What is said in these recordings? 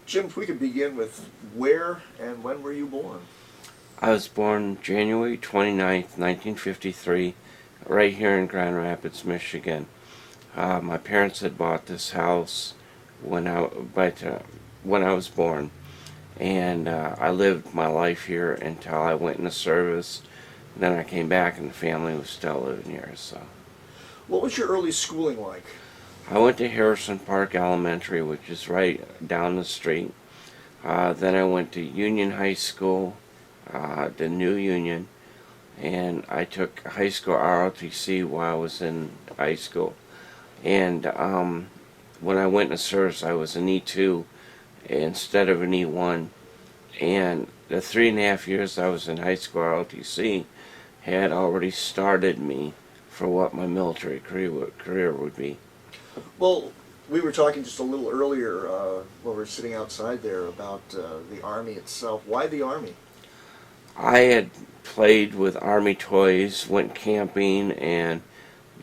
Jim, if we could begin with where and when were you born? I was born January 29th, 1953, right here in Grand Rapids, Michigan. My parents had bought this house when I was born, and I lived my life here until I went into service. Then I came back, and the family was still living here. So What was your early schooling like? I went to Harrison Park Elementary, which is right down the street. Then I went to Union High School, the New Union, and I took high school ROTC while I was in high school. And when I went into service, I was an E2 instead of an E1. And the 3.5 years I was in high school ROTC had already started me for what my military career would be. Well, we were talking just a little earlier when we were sitting outside there about the Army itself. Why the Army? I had played with Army toys, went camping, and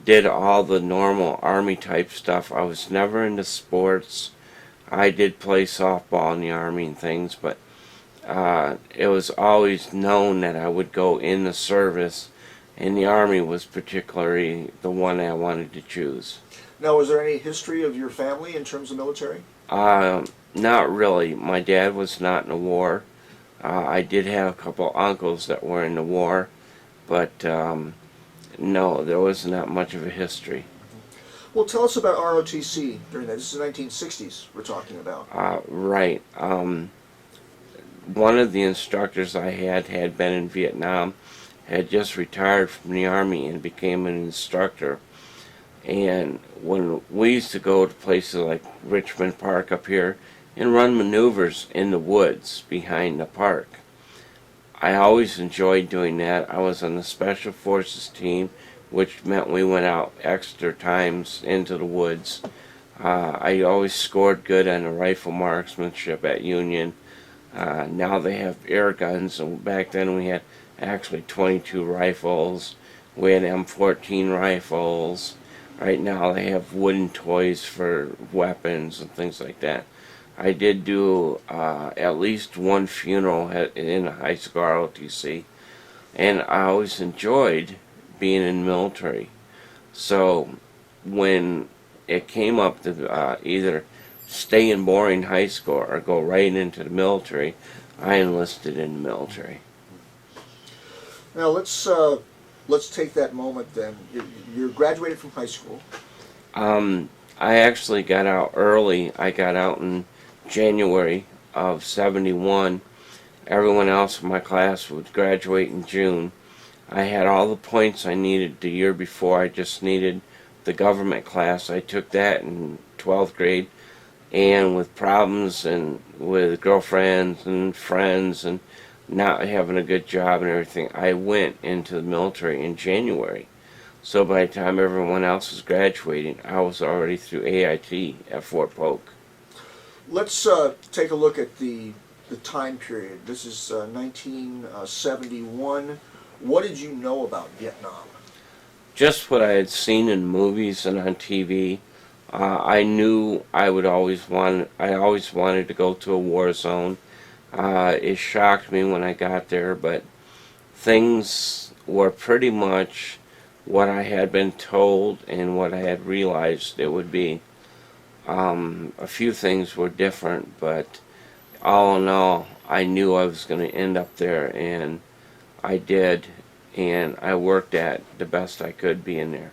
did all the normal Army type stuff. I was never into sports. I did play softball in the Army and things, but it was always known that I would go in the service, and the Army was particularly the one I wanted to choose. Now, was there any history of your family in terms of military? Not really. My dad was not in the war. I did have a couple uncles that were in the war, but no, there wasn't that much of a history. Well, tell us about ROTC during that. This is the 1960s we're talking about. Right. One of the instructors I had been in Vietnam, had just retired from the Army and became an instructor. And when we used to go to places like Richmond Park up here and run maneuvers in the woods behind the park, I always enjoyed doing that. I was on the Special Forces team, which meant we went out extra times into the woods. I always scored good on the rifle marksmanship at Union. Now they have air guns, and back then we had actually 22 rifles. We had M14 rifles. Right now they have wooden toys for weapons and things like that. I did do at least one funeral in high school ROTC, and I always enjoyed being in the military. So when it came up to either stay in boring high school or go right into the military, I enlisted in the military. Now, let's take that moment then. You're graduated from high school. I actually got out early. I got out in January of '71. Everyone else in my class would graduate in June. I had all the points I needed the year before. I just needed the government class. I took that in 12th grade, and with problems and with girlfriends and friends and not having a good job and everything, I went into the military in January. So by the time everyone else was graduating, I was already through AIT at Fort Polk. Let's take a look at the time period. This is 1971. What did you know about Vietnam? Just what I had seen in movies and on TV. I knew I always wanted to go to a war zone. It shocked me when I got there, but things were pretty much what I had been told and what I had realized it would be. A few things were different, but all in all, I knew I was going to end up there, and I did, and I worked at the best I could being there.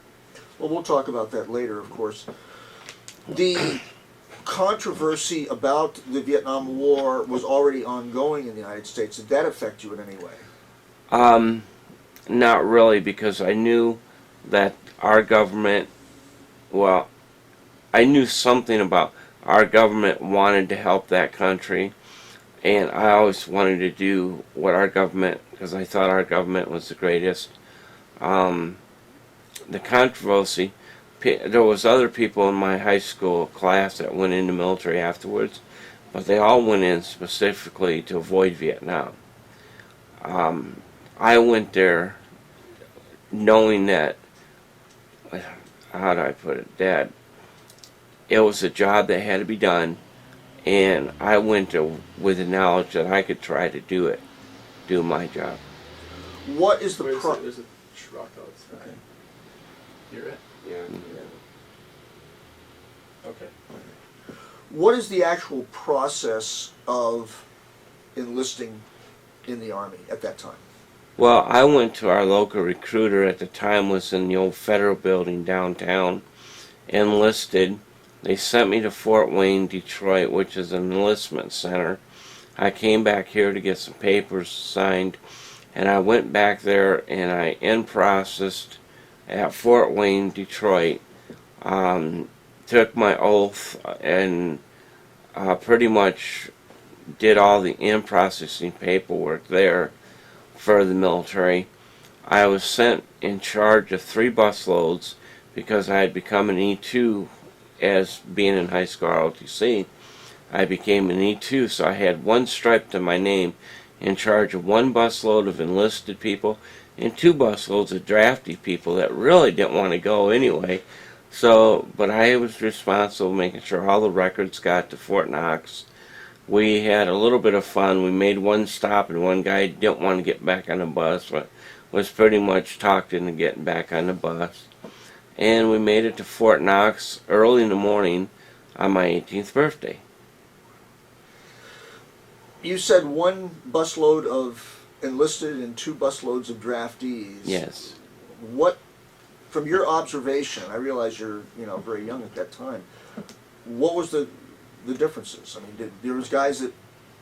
Well, we'll talk about that later, of course. The controversy about the Vietnam War was already ongoing in the United States. Did that affect you in any way? Not really, because I knew that our government, well, I knew something about our government wanted to help that country, and I always wanted to do what our government, because I thought our government was the greatest. The controversy, there was other people in my high school class that went into military afterwards, but they all went in specifically to avoid Vietnam. I went there knowing that, how do I put it, that it was a job that had to be done, and I went with the knowledge that I could try to do my job. What is the There's a truck outside. Okay. Hear it? Yeah. Okay. What is the actual process of enlisting in the Army at that time? Well, I went to our local recruiter at the time, was in the old Federal Building downtown, enlisted. They sent me to Fort Wayne, Detroit, which is an enlistment center. I came back here to get some papers signed, and I went back there and I processed at Fort Wayne, Detroit. Took my oath and pretty much did all the in-processing paperwork there for the military. I was sent in charge of 3 busloads because I had become an E2 as being in high school ROTC. I became an E2, so I had 1 stripe to my name, in charge of 1 busload of enlisted people and 2 busloads of drafty people that really didn't want to go anyway. So, but I was responsible making sure all the records got to Fort Knox. We had a little bit of fun. We made 1 stop, and one guy didn't want to get back on the bus, but was pretty much talked into getting back on the bus. And we made it to Fort Knox early in the morning on my 18th birthday. You said 1 busload of enlisted and 2 busloads of draftees. Yes. What, from your observation, I realize you're very young at that time. What was the differences? I mean, there was guys that,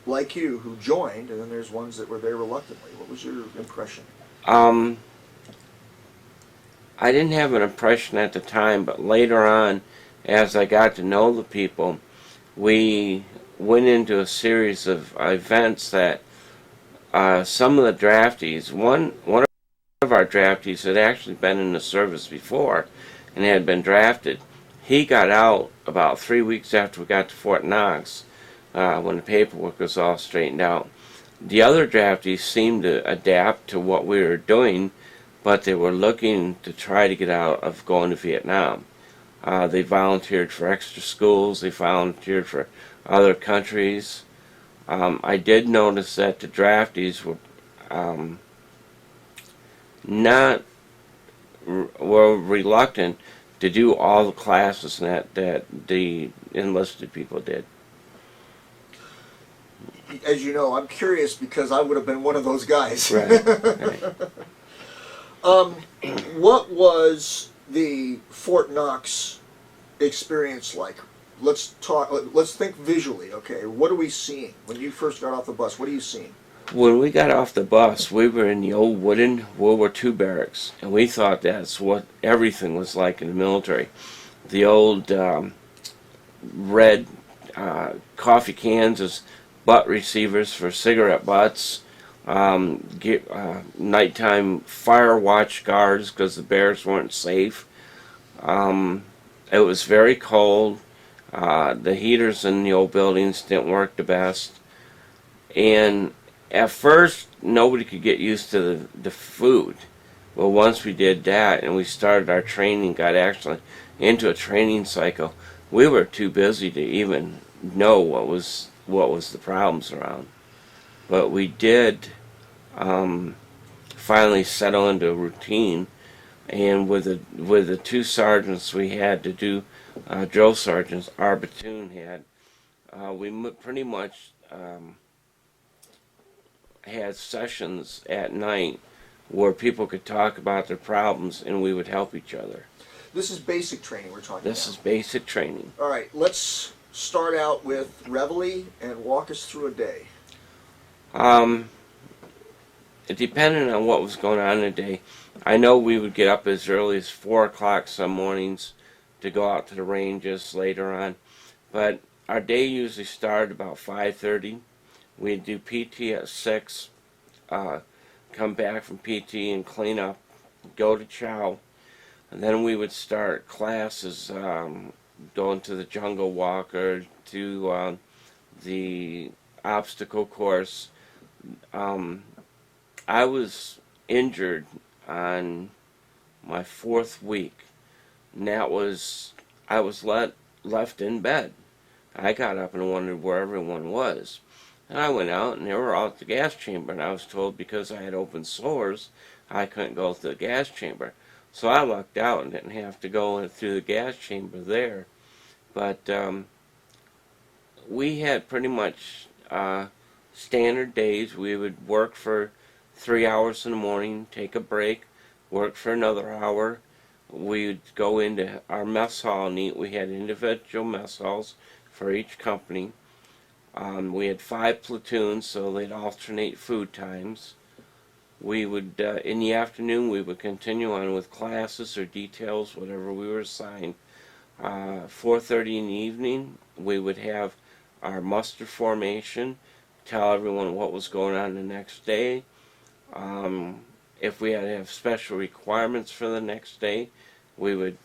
like you, who joined, and then there's ones that were there reluctantly. What was your impression? I didn't have an impression at the time, but later on, as I got to know the people, we went into a series of events that some of the draftees, one of our draftees had actually been in the service before and had been drafted. He got out about 3 weeks after we got to Fort Knox, when the paperwork was all straightened out. The other draftees seemed to adapt to what we were doing, but they were looking to try to get out of going to Vietnam. They volunteered for extra schools, they volunteered for other countries. I did notice that the draftees were were reluctant to do all the classes that the enlisted people did. As you know, I'm curious because I would have been one of those guys. Right. Right. What was the Fort Knox experience like? Let's talk. Let's think visually. Okay, what are we seeing when you first got off the bus? What are you seeing? When we got off the bus, we were in the old wooden World War II barracks, and we thought that's what everything was like in the military. The old red coffee cans as butt receivers for cigarette butts, nighttime fire watch guards because the barracks weren't safe. It was very cold. The heaters in the old buildings didn't work the best. And at first, nobody could get used to the food. Well, once we did that and we started our training, got actually into a training cycle, we were too busy to even know what was the problems around. But we did finally settle into a routine, and with the 2 sergeants we had to do, drill sergeants, our platoon had, we pretty much had sessions at night where people could talk about their problems and we would help each other. This is basic training we're talking This about. is basic training. All right, let's start out with reveille and walk us through a day. It depended on what was going on in the day. I know we would get up as early as 4 o'clock some mornings to go out to the ranges later on, but our day usually started about 5:30. We'd do PT at 6, come back from PT and clean up, go to chow, and then we would start classes, going to the jungle walk or to the obstacle course. I was injured on my 4th week, and that was, I was left in bed. I got up and wondered where everyone was. And I went out, and they were all at the gas chamber, and I was told because I had open sores, I couldn't go to the gas chamber. So I lucked out and didn't have to go through the gas chamber there. But we had pretty much standard days. We would work for 3 hours in the morning, take a break, work for another hour. We'd go into our mess hall and eat. We had individual mess halls for each company. We had 5 platoons, so they'd alternate food times. We would, in the afternoon, we would continue on with classes or details, whatever we were assigned. 4:30 in the evening, we would have our muster formation, tell everyone what was going on the next day. If we had to have special requirements for the next day, we would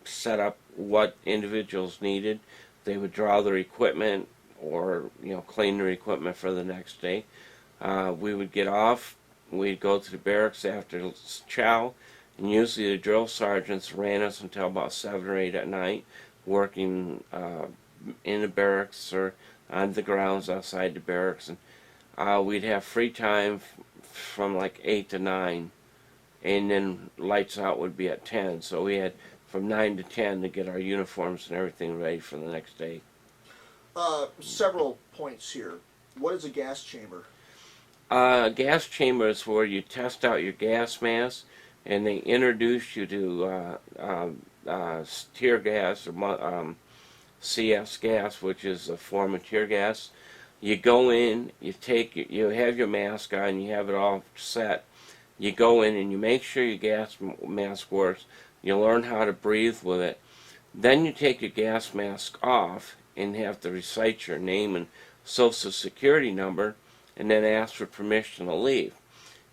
set up what individuals needed. They would draw their equipment or clean their equipment for the next day. We would get off. We'd go to the barracks after chow, and usually the drill sergeants ran us until about 7 or 8 at night, working in the barracks or on the grounds outside the barracks. And we'd have free time from like 8 to 9, and then lights out would be at 10. So we had from 9 to 10 to get our uniforms and everything ready for the next day. Several points here. What is a gas chamber? Gas chamber is where you test out your gas mask, and they introduce you to tear gas or CS gas, which is a form of tear gas. You go in, you have your mask on, you have it all set. You go in and you make sure your gas mask works. You learn how to breathe with it. Then you take your gas mask off and have to recite your name and social security number, and then ask for permission to leave.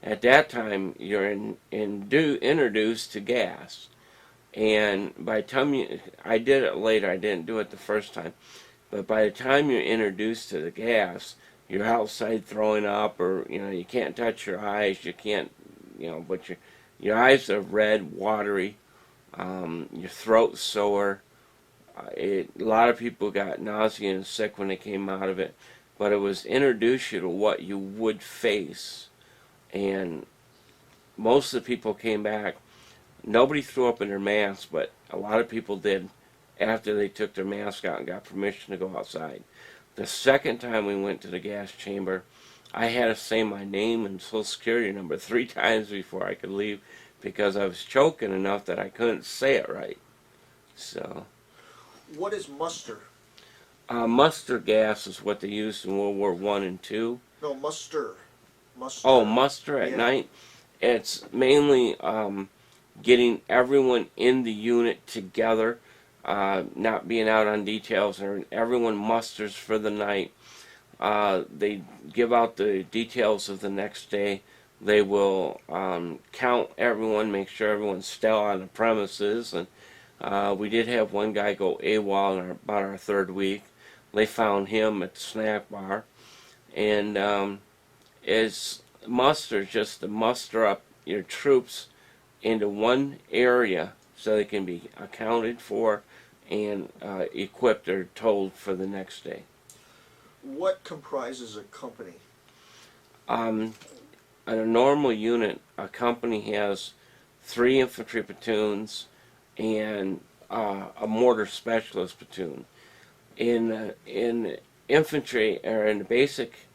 At that time, you're introduced to gas. And by the time I did it later, I didn't do it the first time, but by the time you're introduced to the gas, you're outside throwing up, or you can't touch your eyes, you can't, but your eyes are red, watery, your throat's sore. A lot of people got nausea and sick when they came out of it, but it was introduced you to what you would face. And most of the people came back. Nobody threw up in their mask, but a lot of people did after they took their mask out and got permission to go outside. The second time we went to the gas chamber, I had to say my name and social security number 3 times before I could leave, because I was choking enough that I couldn't say it right. So, What is muster? mustard gas is what they used in World War I and II. No, muster. Muster. Oh, muster at Yeah. night? It's mainly getting everyone in the unit together, not being out on details, or everyone musters for the night. They give out the details of the next day. They will count everyone, make sure everyone's still on the premises. And we did have one guy go AWOL in about our 3rd week. They found him at the snack bar. And it's muster, just to muster up your troops into one area so they can be accounted for and equipped or told for the next day. What comprises a company? In a normal unit, a company has 3 infantry platoons and a mortar specialist platoon. In infantry, or in the basic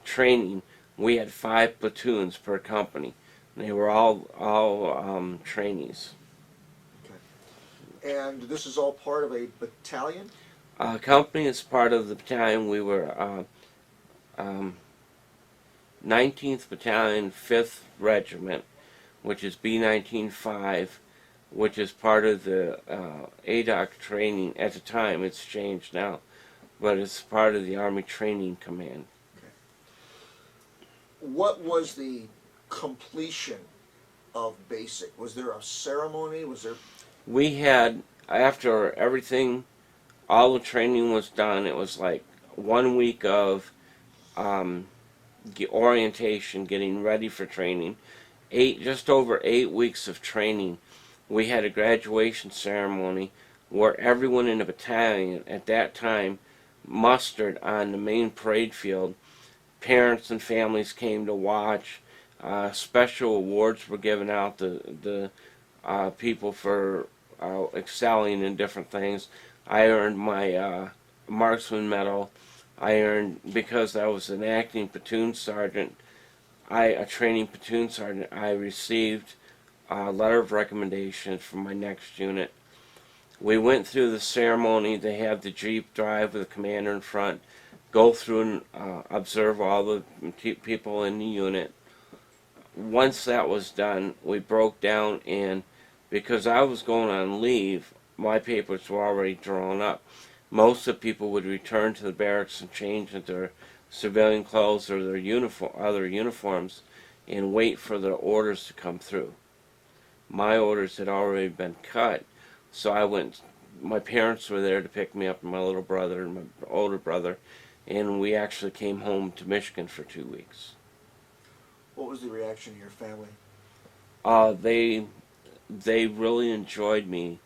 training, we had 5 platoons per company. They were all trainees. Okay. And this is all part of a battalion? Company is part of the battalion. We were 19th Battalion, 5th Regiment, which is B-19-5, which is part of the ADOC training. At the time, it's changed now, but it's part of the Army Training Command. Okay. What was the completion of basic? Was there a ceremony? Was there... We had, after everything, all the training was done, it was like 1 week of orientation, getting ready for training. Just over 8 weeks of training. We had a graduation ceremony where everyone in the battalion at that time mustered on the main parade field. Parents and families came to watch. Special awards were given out to the people for excelling in different things. I earned my marksman medal. I earned, because I was an acting platoon sergeant, a training platoon sergeant, I received a letter of recommendation from my next unit. We went through the ceremony. They have the Jeep drive with the commander in front, go through and observe all the people in the unit. Once that was done, we broke down, and because I was going on leave, my papers were already drawn up. Most of the people would return to the barracks and change into their civilian clothes or their other uniforms and wait for the orders to come through. My orders had already been cut, so I went. My parents were there to pick me up, and my little brother and my older brother, and we actually came home to Michigan for 2 weeks. What was the reaction of your family? They really enjoyed me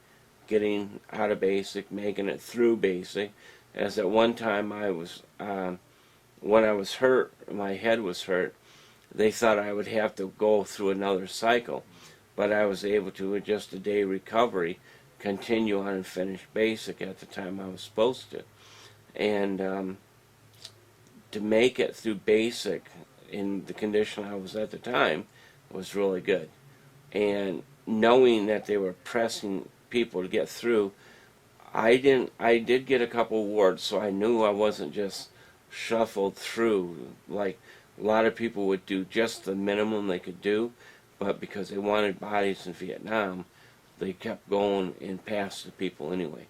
getting out of basic, making it through basic. As at one time I was, when I was hurt, my head was hurt, they thought I would have to go through another cycle, but I was able to, with just a day recovery, continue on and finish basic at the time I was supposed to. And to make it through basic in the condition I was at the time was really good. And knowing that they were pressing people to get through, I did get a couple awards, so I knew I wasn't just shuffled through like a lot of people would do just the minimum they could do, but because they wanted bodies in Vietnam, they kept going and passed the people anyway.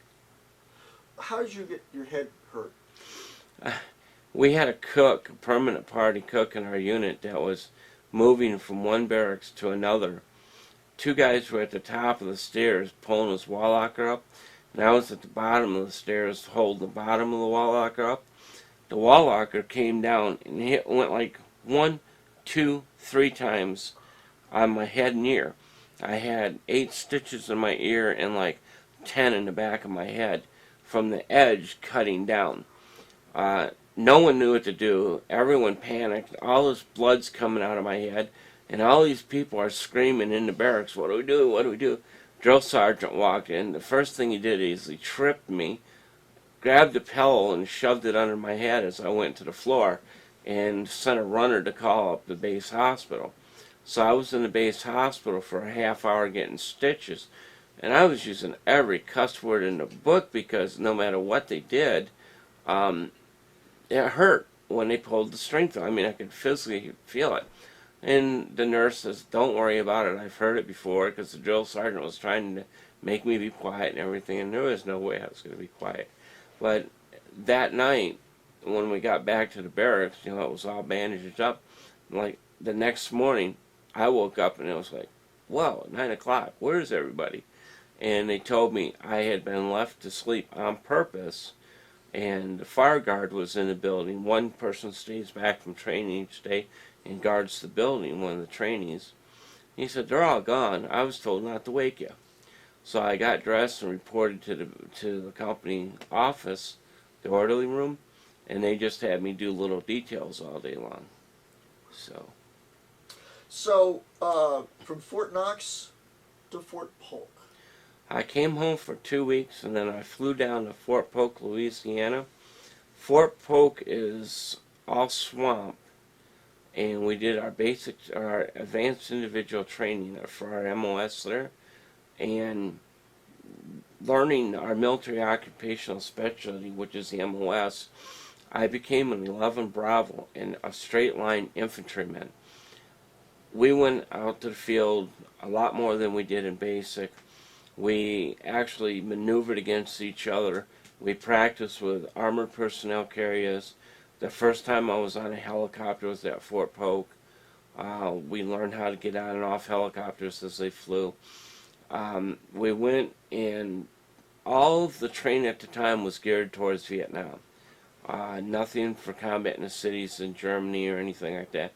How did you get your head hurt? We had a cook, a permanent party cook in our unit that was moving from one barracks to another. Two guys were at the top of the stairs pulling his wall locker up, and I was at the bottom of the stairs holding the bottom of the wall locker up. The wall locker came down and went like 1, 2, 3 times on my head and ear. I had 8 stitches in my ear and like 10 in the back of my head from the edge cutting down. No one knew what to do. Everyone panicked. All this blood's coming out of my head, and all these people are screaming in the barracks, "What do we do? What do we do?" Drill sergeant walked in. The first thing he did is he tripped me, grabbed a pillow and shoved it under my head as I went to the floor, and sent a runner to call up the base hospital. So I was in the base hospital for a half hour getting stitches, and I was using every cuss word in the book because no matter what they did, it hurt when they pulled the strength. I mean, I could physically feel it. And the nurse says, "Don't worry about it. I've heard it before," because the drill sergeant was trying to make me be quiet and everything, and there was no way I was going to be quiet. But that night, when we got back to the barracks, it was all bandaged up. Like the next morning, I woke up and it was like, "Whoa, 9 o'clock. Where's everybody?" And they told me I had been left to sleep on purpose, and the fire guard was in the building. One person stays back from training each day and guards the building, one of the trainees. He said, "They're all gone. I was told not to wake you." So I got dressed and reported to the company office, the orderly room, and they just had me do little details all day long. So, from Fort Knox to Fort Polk. I came home for 2 weeks, and then I flew down to Fort Polk, Louisiana. Fort Polk is all swamp, and we did our advanced individual training for our MOS there, and learning our military occupational specialty, which is the MOS. I became an 11 Bravo and a straight line infantryman. We went out to the field a lot more than we did in basic. We actually maneuvered against each other. We practiced with armored personnel carriers. The first time I was on a helicopter was at Fort Polk. We learned how to get on and off helicopters as they flew. We went, and all of the training at the time was geared towards Vietnam. Nothing for combat in the cities in Germany or anything like that.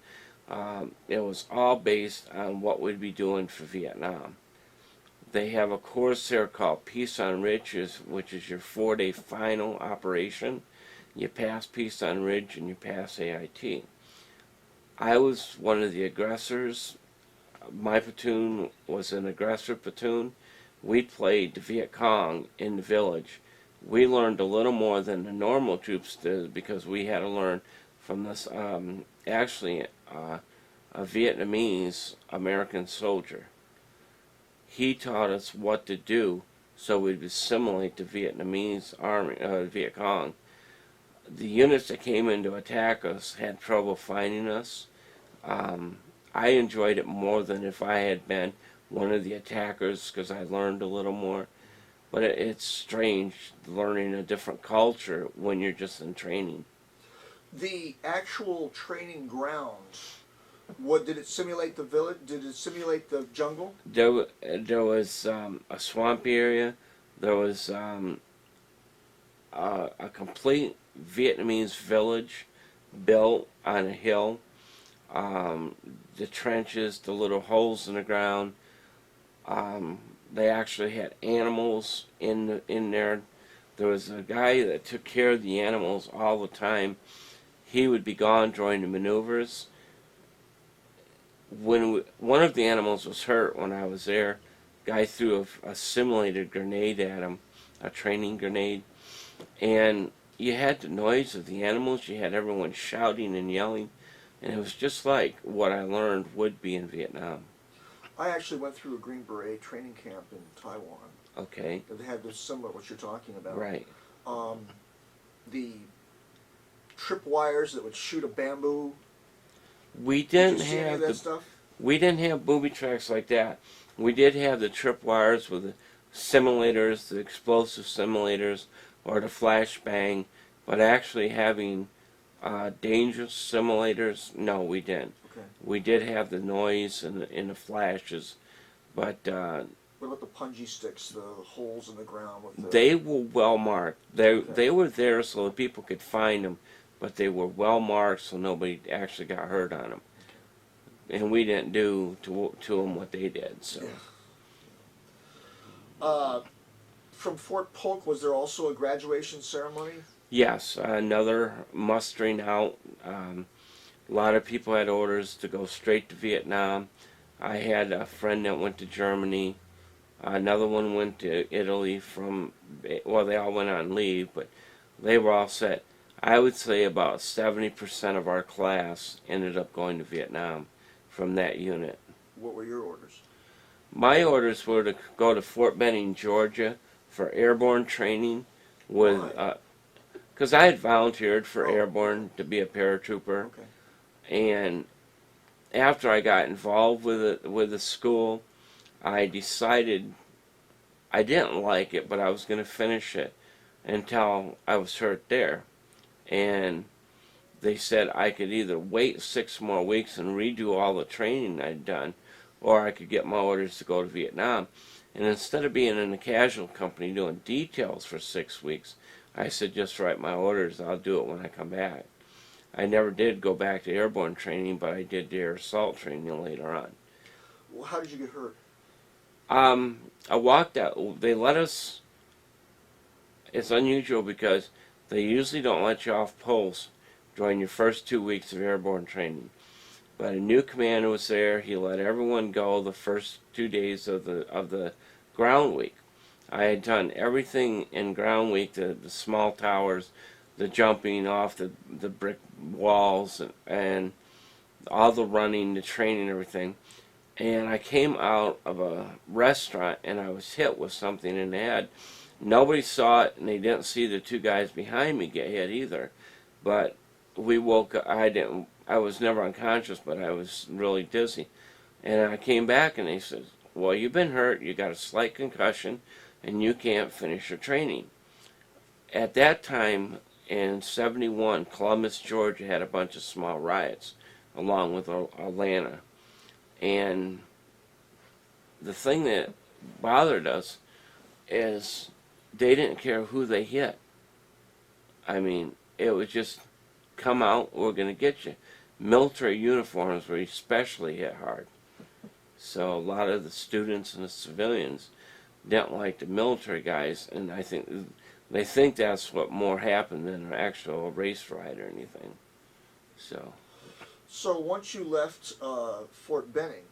It was all based on what we'd be doing for Vietnam. They have a course there called Peace on Ridge, which is your 4-day final operation. You pass Peace on Ridge and you pass AIT. I was one of the aggressors. My platoon was an aggressor platoon. We played the Viet Cong in the village. We learned a little more than the normal troops did because we had to learn from this, actually, a Vietnamese American soldier. He taught us what to do so we'd assimilate the Vietnamese army, Viet Cong. The units that came in to attack us had trouble finding us. I enjoyed it more than if I had been one of the attackers because I learned a little more. But it's strange learning a different culture when you're just in training. The actual training grounds, what did it simulate the village? Did it simulate the jungle? There was a swampy area. There was a complete Vietnamese village built on a hill. The trenches, the little holes in the ground. They actually had animals in there. There was a guy that took care of the animals all the time. He would be gone during the maneuvers. When one of the animals was hurt when I was there, guy threw a simulated grenade at him, a training grenade, and you had the noise of the animals. You had everyone shouting and yelling, and it was just like what I learned would be in Vietnam. I actually went through a Green Beret training camp in Taiwan. Okay. They had this similar what you're talking about. Right. The tripwires that would shoot a bamboo. We Did didn't you see any have of that the stuff? We didn't have booby tracks like that. We did have the tripwires with the simulators, the explosive simulators, or the flashbang, but actually having dangerous simulators, no, we didn't. Okay. We did have the noise and the flashes, but What about the punji sticks, the holes in the ground with the... they were well marked. They Okay. were there so that people could find them, but they were well marked so nobody actually got hurt on them. And we didn't do to them what they did. So, From Fort Polk, was there also a graduation ceremony? yes, another mustering out. A lot of people had orders to go straight to Vietnam. I had a friend that went to Germany. Another one went to Italy well, they all went on leave, but they were all set. I would say about 70% of our class ended up going to Vietnam from that unit. What were your orders? My orders were to go to Fort Benning, Georgia for airborne training with, Why? because I had volunteered for Oh. airborne to be a paratrooper. Okay. And after I got involved with the school, I decided I didn't like it, but I was going to finish it until I was hurt there. And they said I could either wait 6 more weeks and redo all the training I'd done, or I could get my orders to go to Vietnam. And instead of being in a casual company doing details for 6 weeks, I said just write my orders, I'll do it when I come back. I never did go back to airborne training, but I did the air assault training later on. Well, how did you get hurt? I walked out. They let us. It's unusual because they usually don't let you off post during your first 2 weeks of airborne training. But a new commander was there. He let everyone go the first 2 days of the ground week. I had done everything in ground week: the small towers, the jumping off the brick walls, and all the running, the training, everything. And I came out of a restaurant and I was hit with something in the head. Nobody saw it, and they didn't see the 2 guys behind me get hit either. But we woke up. I was never unconscious, but I was really dizzy. And I came back and they said, well, you've been hurt, you got a slight concussion, and you can't finish your training. At that time, in '71, Columbus, Georgia had a bunch of small riots, along with Atlanta. And the thing that bothered us is they didn't care who they hit. I mean, it was just, come out, we're going to get you. Military uniforms were especially hit hard. So a lot of the students and the civilians didn't like the military guys, and I think they think that's what more happened than an actual race ride or anything. So So once you left Fort Benning,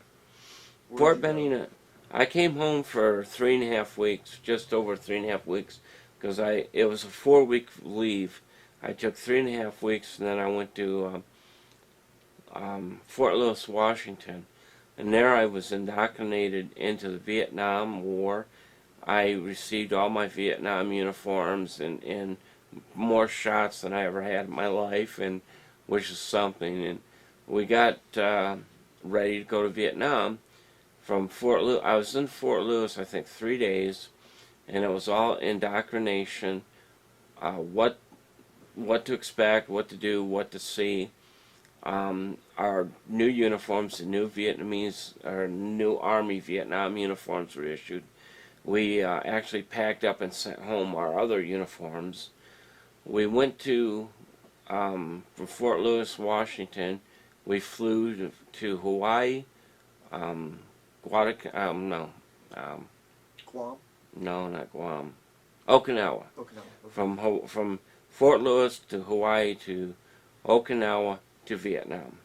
where Fort did you go? Benning, I came home for 3.5 weeks, just over 3.5 weeks, because it was a 4 week leave. I took 3.5 weeks, and then I went to Fort Lewis, Washington, and there I was indoctrinated into the Vietnam War. I received all my Vietnam uniforms and more shots than I ever had in my life, and which is something. And we got ready to go to Vietnam from Fort Lewis. I was in Fort Lewis, I think, 3 days, and it was all indoctrination. What to expect, what to do, what to see. Our new uniforms, the new Vietnamese, or new Army Vietnam uniforms were issued. We actually packed up and sent home our other uniforms. We went from Fort Lewis, Washington, we flew to Hawaii, um, Guam, no, not Guam, Okinawa. Okinawa. Okay. From Fort Lewis to Hawaii to Okinawa to Vietnam,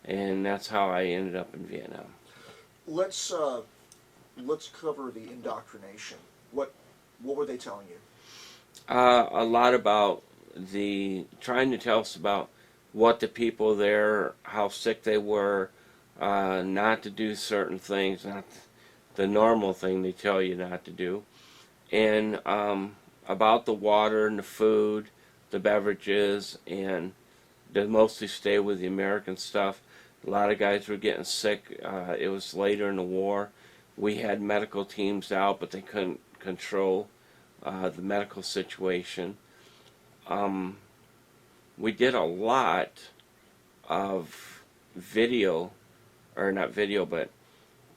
and that's how I ended up in Vietnam. Let's cover the indoctrination. What were they telling you? A lot about trying to tell us about what the people there, how sick they were, not to do certain things, not the normal thing they tell you not to do, and about the water and the food, the beverages, and to mostly stay with the American stuff. A lot of guys were getting sick. It was later in the war. We had medical teams out, but they couldn't control the medical situation. We did a lot of video, or not video, but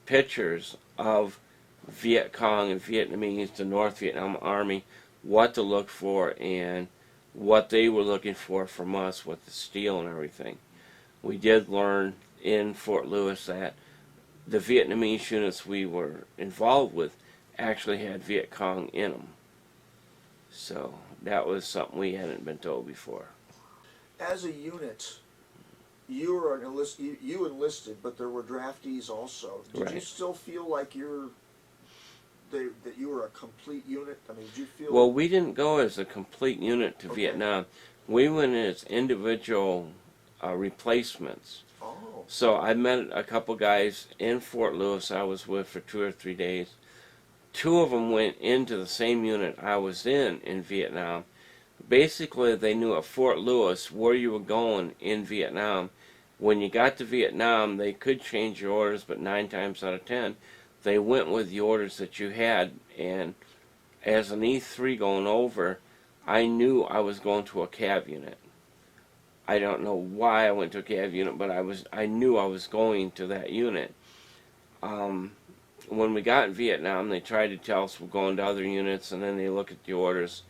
pictures of Viet Cong and Vietnamese, the North Vietnam Army, what to look for and what they were looking for from us with the steel and everything. We did learn in Fort Lewis that the Vietnamese units we were involved with actually had Viet Cong in them. So that was something we hadn't been told before. As a unit, you enlisted, but there were draftees also. Did you Right. still feel like that you were a complete unit? I mean, did you feel? Well, we didn't go as a complete unit to Okay. Vietnam. We went as individual replacements. Oh, So I met a couple guys in Fort Lewis I was with for 2 or 3 days. Two of them went into the same unit I was in Vietnam. Basically, they knew at Fort Lewis where you were going in Vietnam. When you got to Vietnam, they could change your orders, but 9 times out of 10, they went with the orders that you had. And as an E3 going over, I knew I was going to a cav unit. I don't know why I went to a cav unit, but I knew I was going to that unit. When we got in Vietnam, they tried to tell us we're going to other units, and then they look at the orders.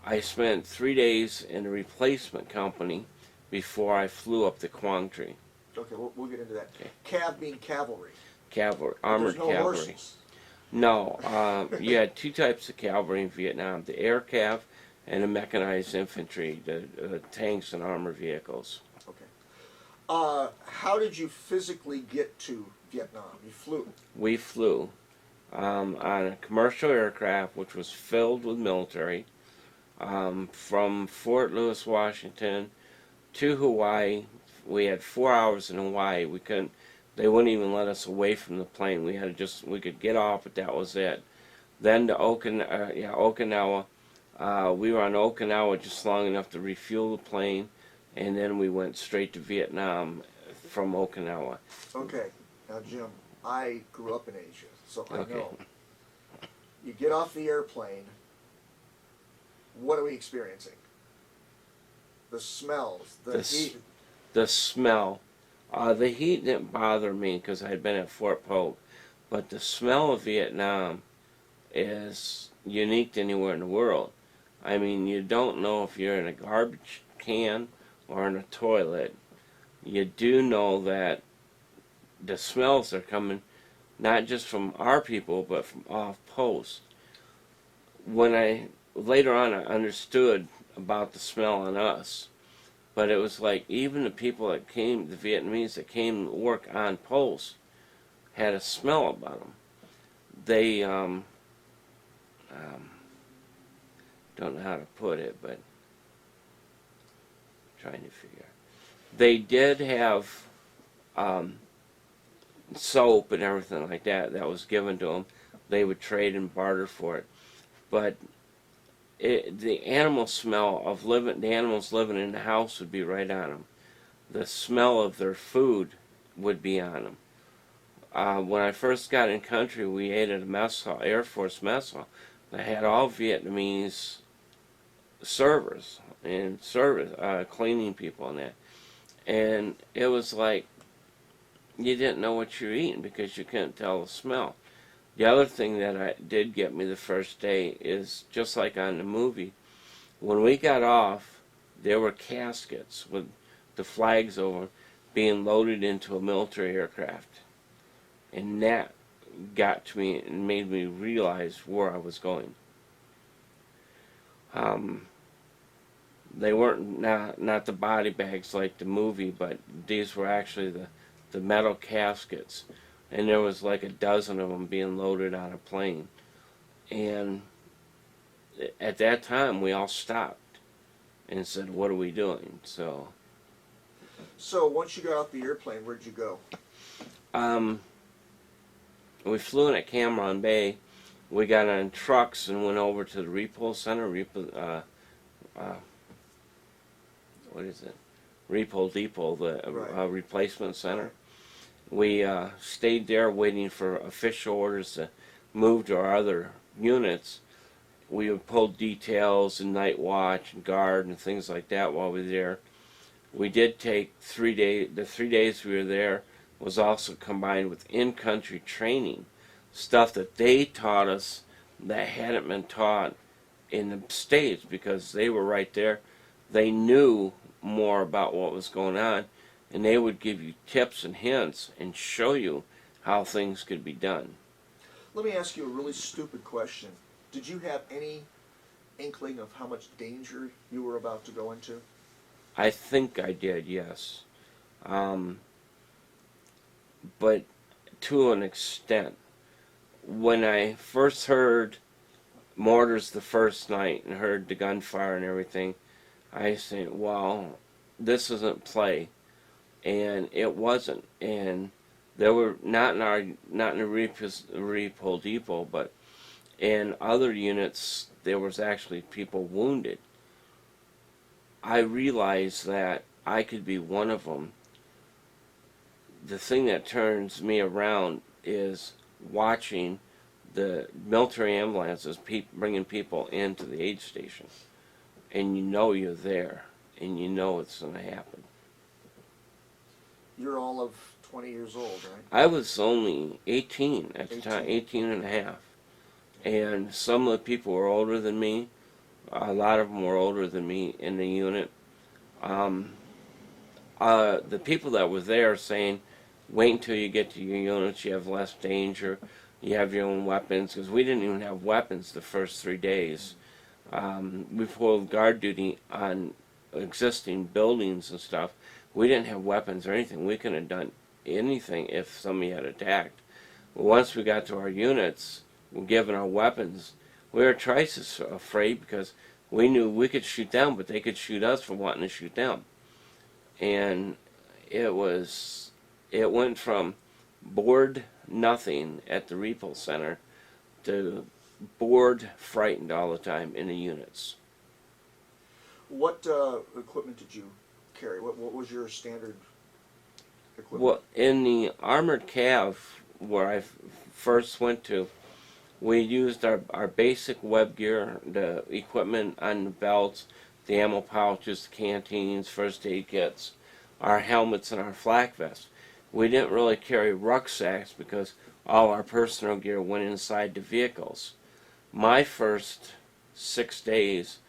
I spent 3 days in a replacement company before I flew up to Quang Tri. okay. We'll get into that. Okay. Cav being cavalry. Cavalry, But armored there's no cavalry. horses. No, you had two types of cavalry in Vietnam: the air cav and the mechanized infantry, the tanks and armored vehicles. Okay. How did you physically get to Vietnam? You flew. We flew on a commercial aircraft which was filled with military from Fort Lewis, Washington to Hawaii. We had 4 hours in Hawaii. We couldn't. They wouldn't even let us away from the plane. We could get off, but that was it. Then to Okinawa. We were on Okinawa just long enough to refuel the plane, and then we went straight to Vietnam from Okinawa. Okay. Now, Jim, I grew up in Asia, so I Okay. know. You get off the airplane. What are we experiencing? The smells, the heat. The smell. The heat didn't bother me because I had been at Fort Polk, but the smell of Vietnam is unique to anywhere in the world. I mean, you don't know if you're in a garbage can or in a toilet. You do know that the smells are coming not just from our people, but from off post. When I later on I understood about the smell on us, but it was like even the people that came, the Vietnamese that came to work on post, had a smell about them. They don't know how to put it, but trying to figure. They did have soap and everything like that that was given to them. They would trade and barter for it, but the animal smell of the animals living in the house would be right on them. The smell of their food would be on them. When I first got in country, we ate at a mess hall, Air Force mess hall. They had all Vietnamese servers and cleaning people and that. And it was like you didn't know what you were eating because you couldn't tell the smell. The other thing that did get me the first day is just like on the movie. When we got off, there were caskets with the flags over being loaded into a military aircraft. And that got to me and made me realize where I was going. They weren't not the body bags like the movie, but these were actually the metal caskets. And there was like a dozen of them being loaded on a plane. And at that time, we all stopped and said, what are we doing? So once you got off the airplane, where'd you go? we flew in at Cameron Bay. We got on trucks and went over to the Repo Center. What is it? Repo Depot, the Right. replacement center. We stayed there waiting for official orders to move to our other units. We would pull details and night watch and guard and things like that while we were there. We did take 3 days. The 3 days we were there was also combined with in-country training, stuff that they taught us that hadn't been taught in the States because they were right there. They knew more about what was going on, and they would give you tips and hints and show you how things could be done. Let me ask you a really stupid question. Did you have any inkling of how much danger you were about to go into? I think I did, yes. But to an extent. When I first heard mortars the first night and heard the gunfire and everything, I said, well, this isn't play. And it wasn't. And there were not in the Repo Depot, but in other units there was actually people wounded. I realized that I could be one of them. The thing that turns me around is watching the military ambulances bringing people into the aid station, and you know you're there, and you know it's going to happen. You're all of 20 years old, right? I was only 18 at the 18. time, 18 and a half. And some of the people were older than me. A lot of them were older than me in the unit. The people that were there saying, wait until you get to your units, you have less danger, you have your own weapons, because we didn't even have weapons the first 3 days. We pulled guard duty on existing buildings and stuff. We didn't have weapons or anything. We couldn't have done anything if somebody had attacked. Once we got to our units, we're given our weapons, we were twice as afraid because we knew we could shoot them, but they could shoot us for wanting to shoot them. And it went from bored nothing at the Repo Center to bored frightened all the time in the units. What equipment did you carry? What was your standard equipment? Well, in the armored cav where I first went to, we used our basic web gear, the equipment on the belts, the ammo pouches, the canteens, first aid kits, our helmets, and our flak vests. We didn't really carry rucksacks because all our personal gear went inside the vehicles. My first 6 days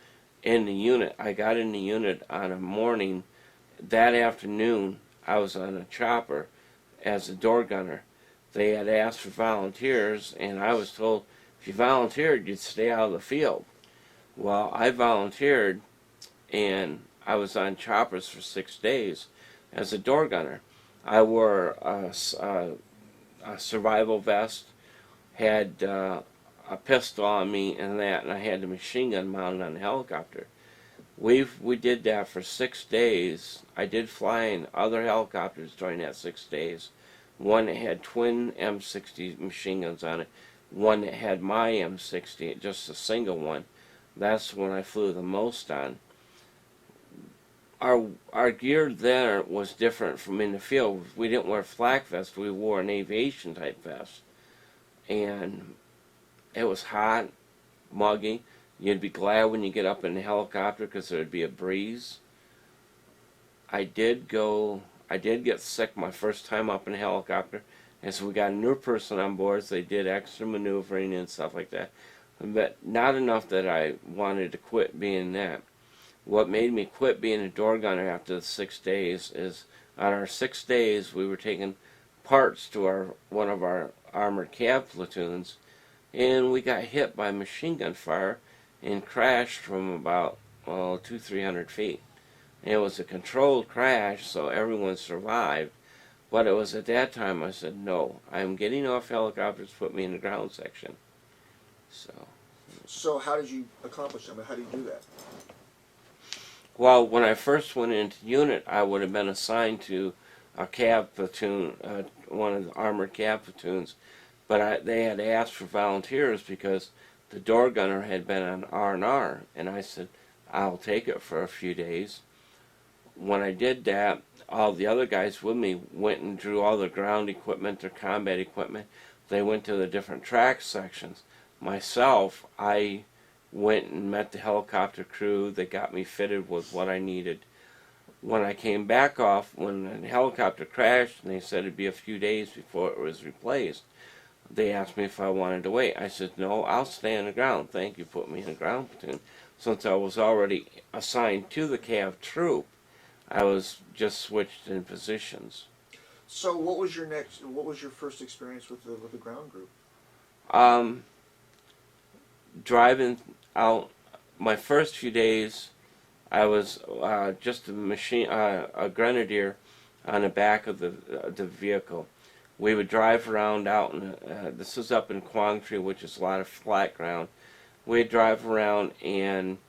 in the unit, I got in the unit on a morning. That afternoon, I was on a chopper as a door gunner. They had asked for volunteers, and I was told If you volunteered, you'd stay out of the field. Well, I volunteered, and I was on choppers for 6 days as a door gunner. I wore a survival vest, had a pistol on me and that, and I had the machine gun mounted on the helicopter. We did that for 6 days. I did fly in other helicopters during that 6 days. One that had twin M60 machine guns on it, one that had my M60, just a single one. That's when I flew the most on. Our gear there was different from in the field. We didn't wear flak vests. We wore an aviation type vest, and it was hot, muggy. You'd be glad when you get up in the helicopter because there'd be a breeze. I did get sick my first time up in a helicopter, and so we got a new person on board, so they did extra maneuvering and stuff like that. But not enough that I wanted to quit being that. What made me quit being a door gunner after the 6 days is on our 6 days we were taking parts to one of our armored cav platoons, and we got hit by machine gun fire and crashed from about 200-300 feet. And it was a controlled crash, so everyone survived. But it was at that time I said, no, I'm getting off helicopters, put me in the ground section. So how did you accomplish that? I mean, how do you do that? Well, when I first went into unit, I would have been assigned to a cav platoon, one of the armored cav platoons, but they had asked for volunteers because the door gunner had been on R&R, and I said, I'll take it for a few days. When I did that, all the other guys with me went and drew all their ground equipment, their combat equipment. They went to the different track sections. Myself, I went and met the helicopter crew. They got me fitted with what I needed. When I came back off, when the helicopter crashed and they said it'd be a few days before it was replaced, they asked me if I wanted to wait. I said, no, I'll stay on the ground. Thank you, put me in a ground platoon. Since I was already assigned to the cav troop, I was just switched in positions. So what was your first experience with the ground group? Driving out, my first few days, I was just a grenadier on the back of the vehicle. We would drive around out, this was up in Quangtree, which is a lot of flat ground. We'd drive around and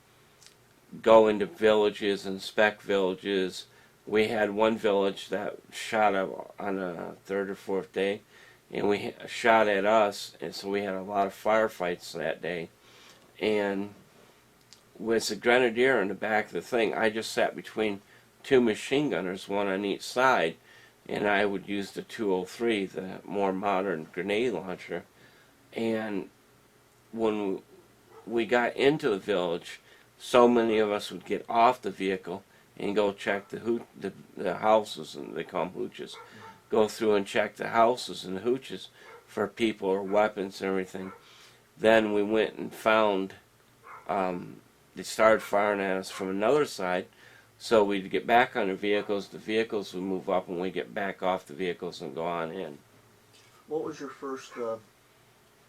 go into villages, inspect villages. We had one village that shot up on a third or fourth day, and we shot at us, and so we had a lot of firefights that day. And with a grenadier in the back of the thing, I just sat between two machine gunners, one on each side, and I would use the 203, the more modern grenade launcher. And when we got into the village, so many of us would get off the vehicle and go check the houses, and they call them hooches. Go through and check the houses and the hooches for people or weapons and everything. Then we went and found, they started firing at us from another side, so we'd get back on the vehicles would move up, and we'd get back off the vehicles and go on in. What was your first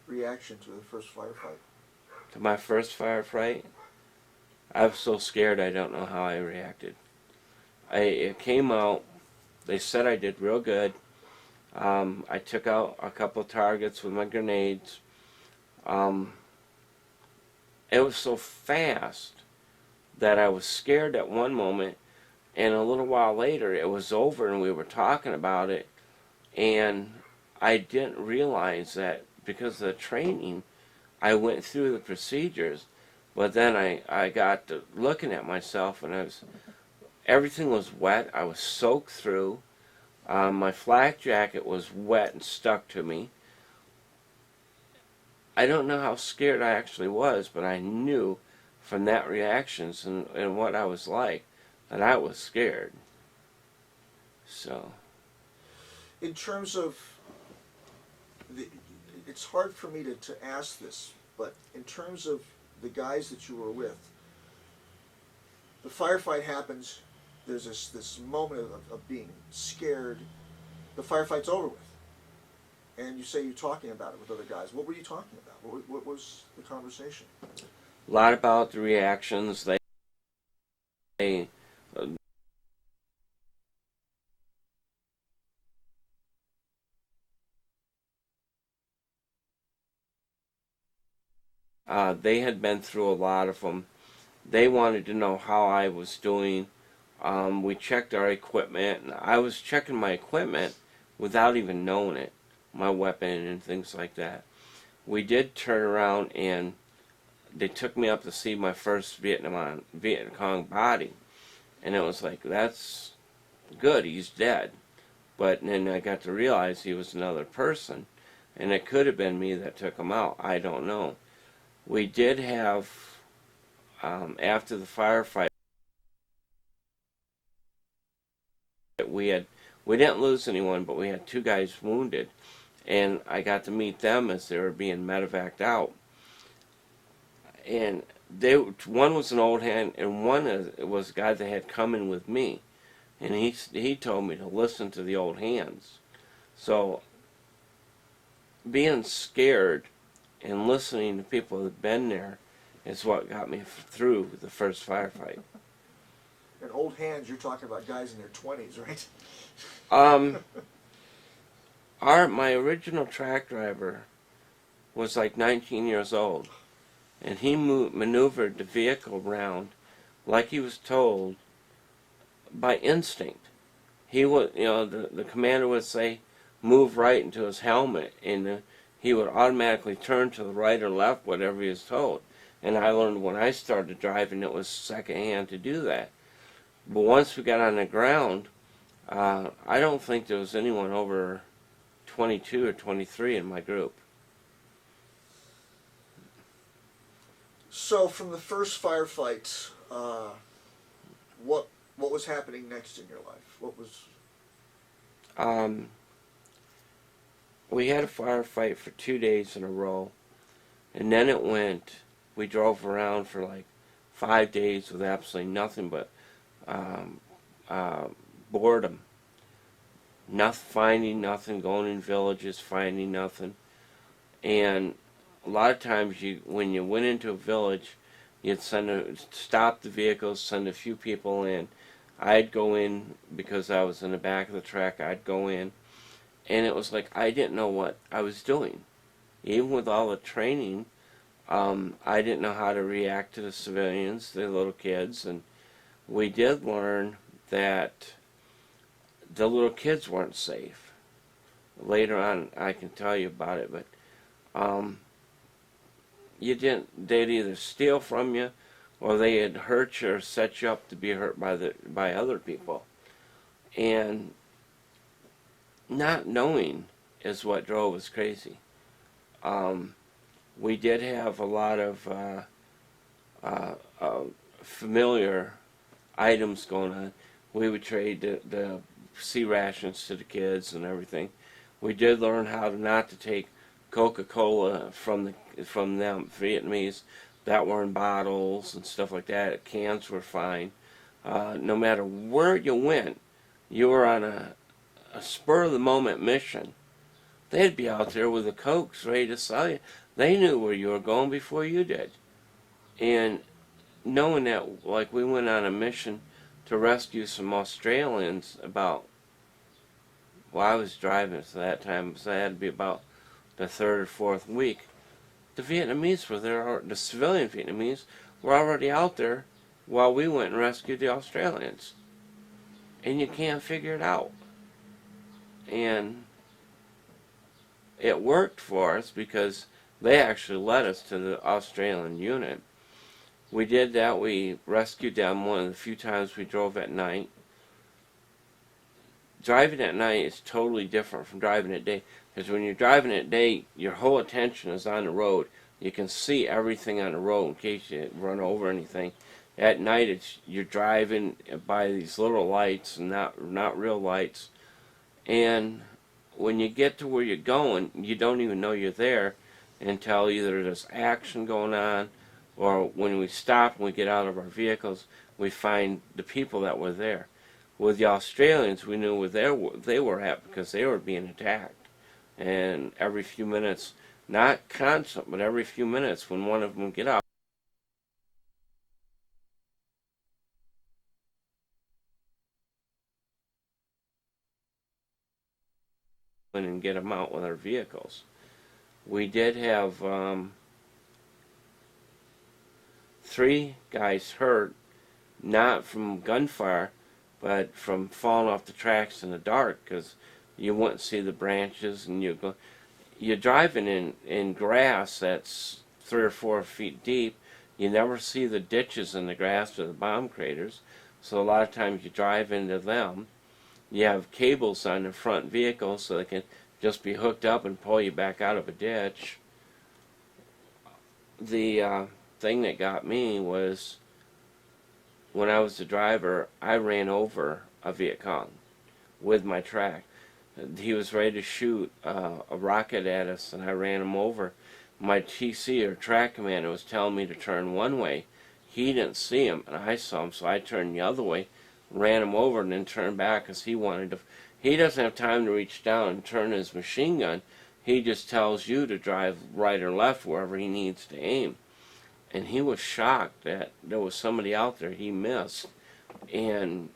reaction to the first firefight? To my first firefight, I was so scared I don't know how I reacted. It came out, they said I did real good. I took out a couple of targets with my grenades. It was so fast that I was scared at one moment, and a little while later it was over and we were talking about it, and I didn't realize that because of the training I went through the procedures, but then I got to looking at myself, and everything was wet. I was soaked through. My flak jacket was wet and stuck to me. I don't know how scared I actually was, but I knew from that reactions and what I was like that I was scared. So, In terms of, it's hard for me to ask this, but in terms of the guys that you were with, the firefight happens, there's this moment of being scared, the firefight's over with. And you say you're talking about it with other guys. What were you talking about? What was the conversation? A lot about the reactions they they had been through a lot of them. They wanted to know how I was doing. We checked our equipment, and I was checking my equipment without even knowing it, my weapon and things like that. We did turn around and they took me up to see my first Viet Cong body, and it was like, that's good, he's dead. But then I got to realize he was another person, and it could have been me that took him out. I don't know. We did have, after the firefight, we didn't lose anyone, but we had 2 guys wounded, and I got to meet them as they were being medevaced out. And one was an old hand, and one was a guy that had come in with me, and he told me to listen to the old hands. So being scared and listening to people that had been there is what got me through the first firefight. And old hands, you're talking about guys in their 20s, right? My original track driver was like 19 years old, and he maneuvered the vehicle around like he was told by instinct. He would, the commander would say, move right into his helmet, and he would automatically turn to the right or left, whatever he was told. And I learned when I started driving, it was secondhand to do that. But once we got on the ground, I don't think there was anyone over 22 or 23 in my group. So from the first firefight, what was happening next in your life? What was? We had a firefight for 2 days in a row, and then it went. We drove around for like 5 days with absolutely nothing but boredom. Finding nothing, going in villages, finding nothing. And a lot of times when you went into a village, you'd stop the vehicles, send a few people in. I'd go in because I was in the back of the truck. I'd go in, and it was like I didn't know what I was doing. Even with all the training, I didn't know how to react to the civilians, the little kids, and we did learn that the little kids weren't safe. Later on, I can tell you about it, but they'd either steal from you, or they'd hurt you or set you up to be hurt by other people. And not knowing is what drove us crazy. We did have a lot of familiar items going on. We would trade the sea rations to the kids and everything. We did learn how not to take Coca-Cola from them Vietnamese that were in bottles and stuff like that. Cans were fine. No matter where you went, you were on a spur of the moment mission. They'd be out there with the Cokes ready to sell you. They knew where you were going before you did. And knowing that, like, we went on a mission to rescue some Australians I was driving at that time, so I had to be about the 3rd or 4th week. The Vietnamese were there, the civilian Vietnamese were already out there while we went and rescued the Australians. And you can't figure it out. And it worked for us because they actually led us to the Australian unit. We did that. We rescued them one of the few times we drove at night. Driving at night is totally different from driving at day, because when you're driving at day, your whole attention is on the road. You can see everything on the road in case you run over anything. At night, you're driving by these little lights and not real lights. And when you get to where you're going, you don't even know you're there until either there's action going on, or when we stop and we get out of our vehicles, we find the people that were there. With the Australians, we knew where they were at because they were being attacked. And every few minutes, not constant, but every few minutes when one of them would get up, and get them out with our vehicles. We did have 3 guys hurt, not from gunfire, but from falling off the tracks in the dark, because you wouldn't see the branches, and you're driving in grass that's 3 or 4 feet deep. You never see the ditches in the grass or the bomb craters, so a lot of times you drive into them. You have cables on the front vehicle so they can just be hooked up and pull you back out of a ditch. The thing that got me was when I was the driver, I ran over a Viet Cong with my track. He was ready to shoot a rocket at us, and I ran him over. My TC, or track commander, was telling me to turn one way. He didn't see him, and I saw him, so I turned the other way, ran him over, and then turned back because he wanted to. He doesn't have time to reach down and turn his machine gun. He just tells you to drive right or left wherever he needs to aim. And he was shocked that there was somebody out there he missed. And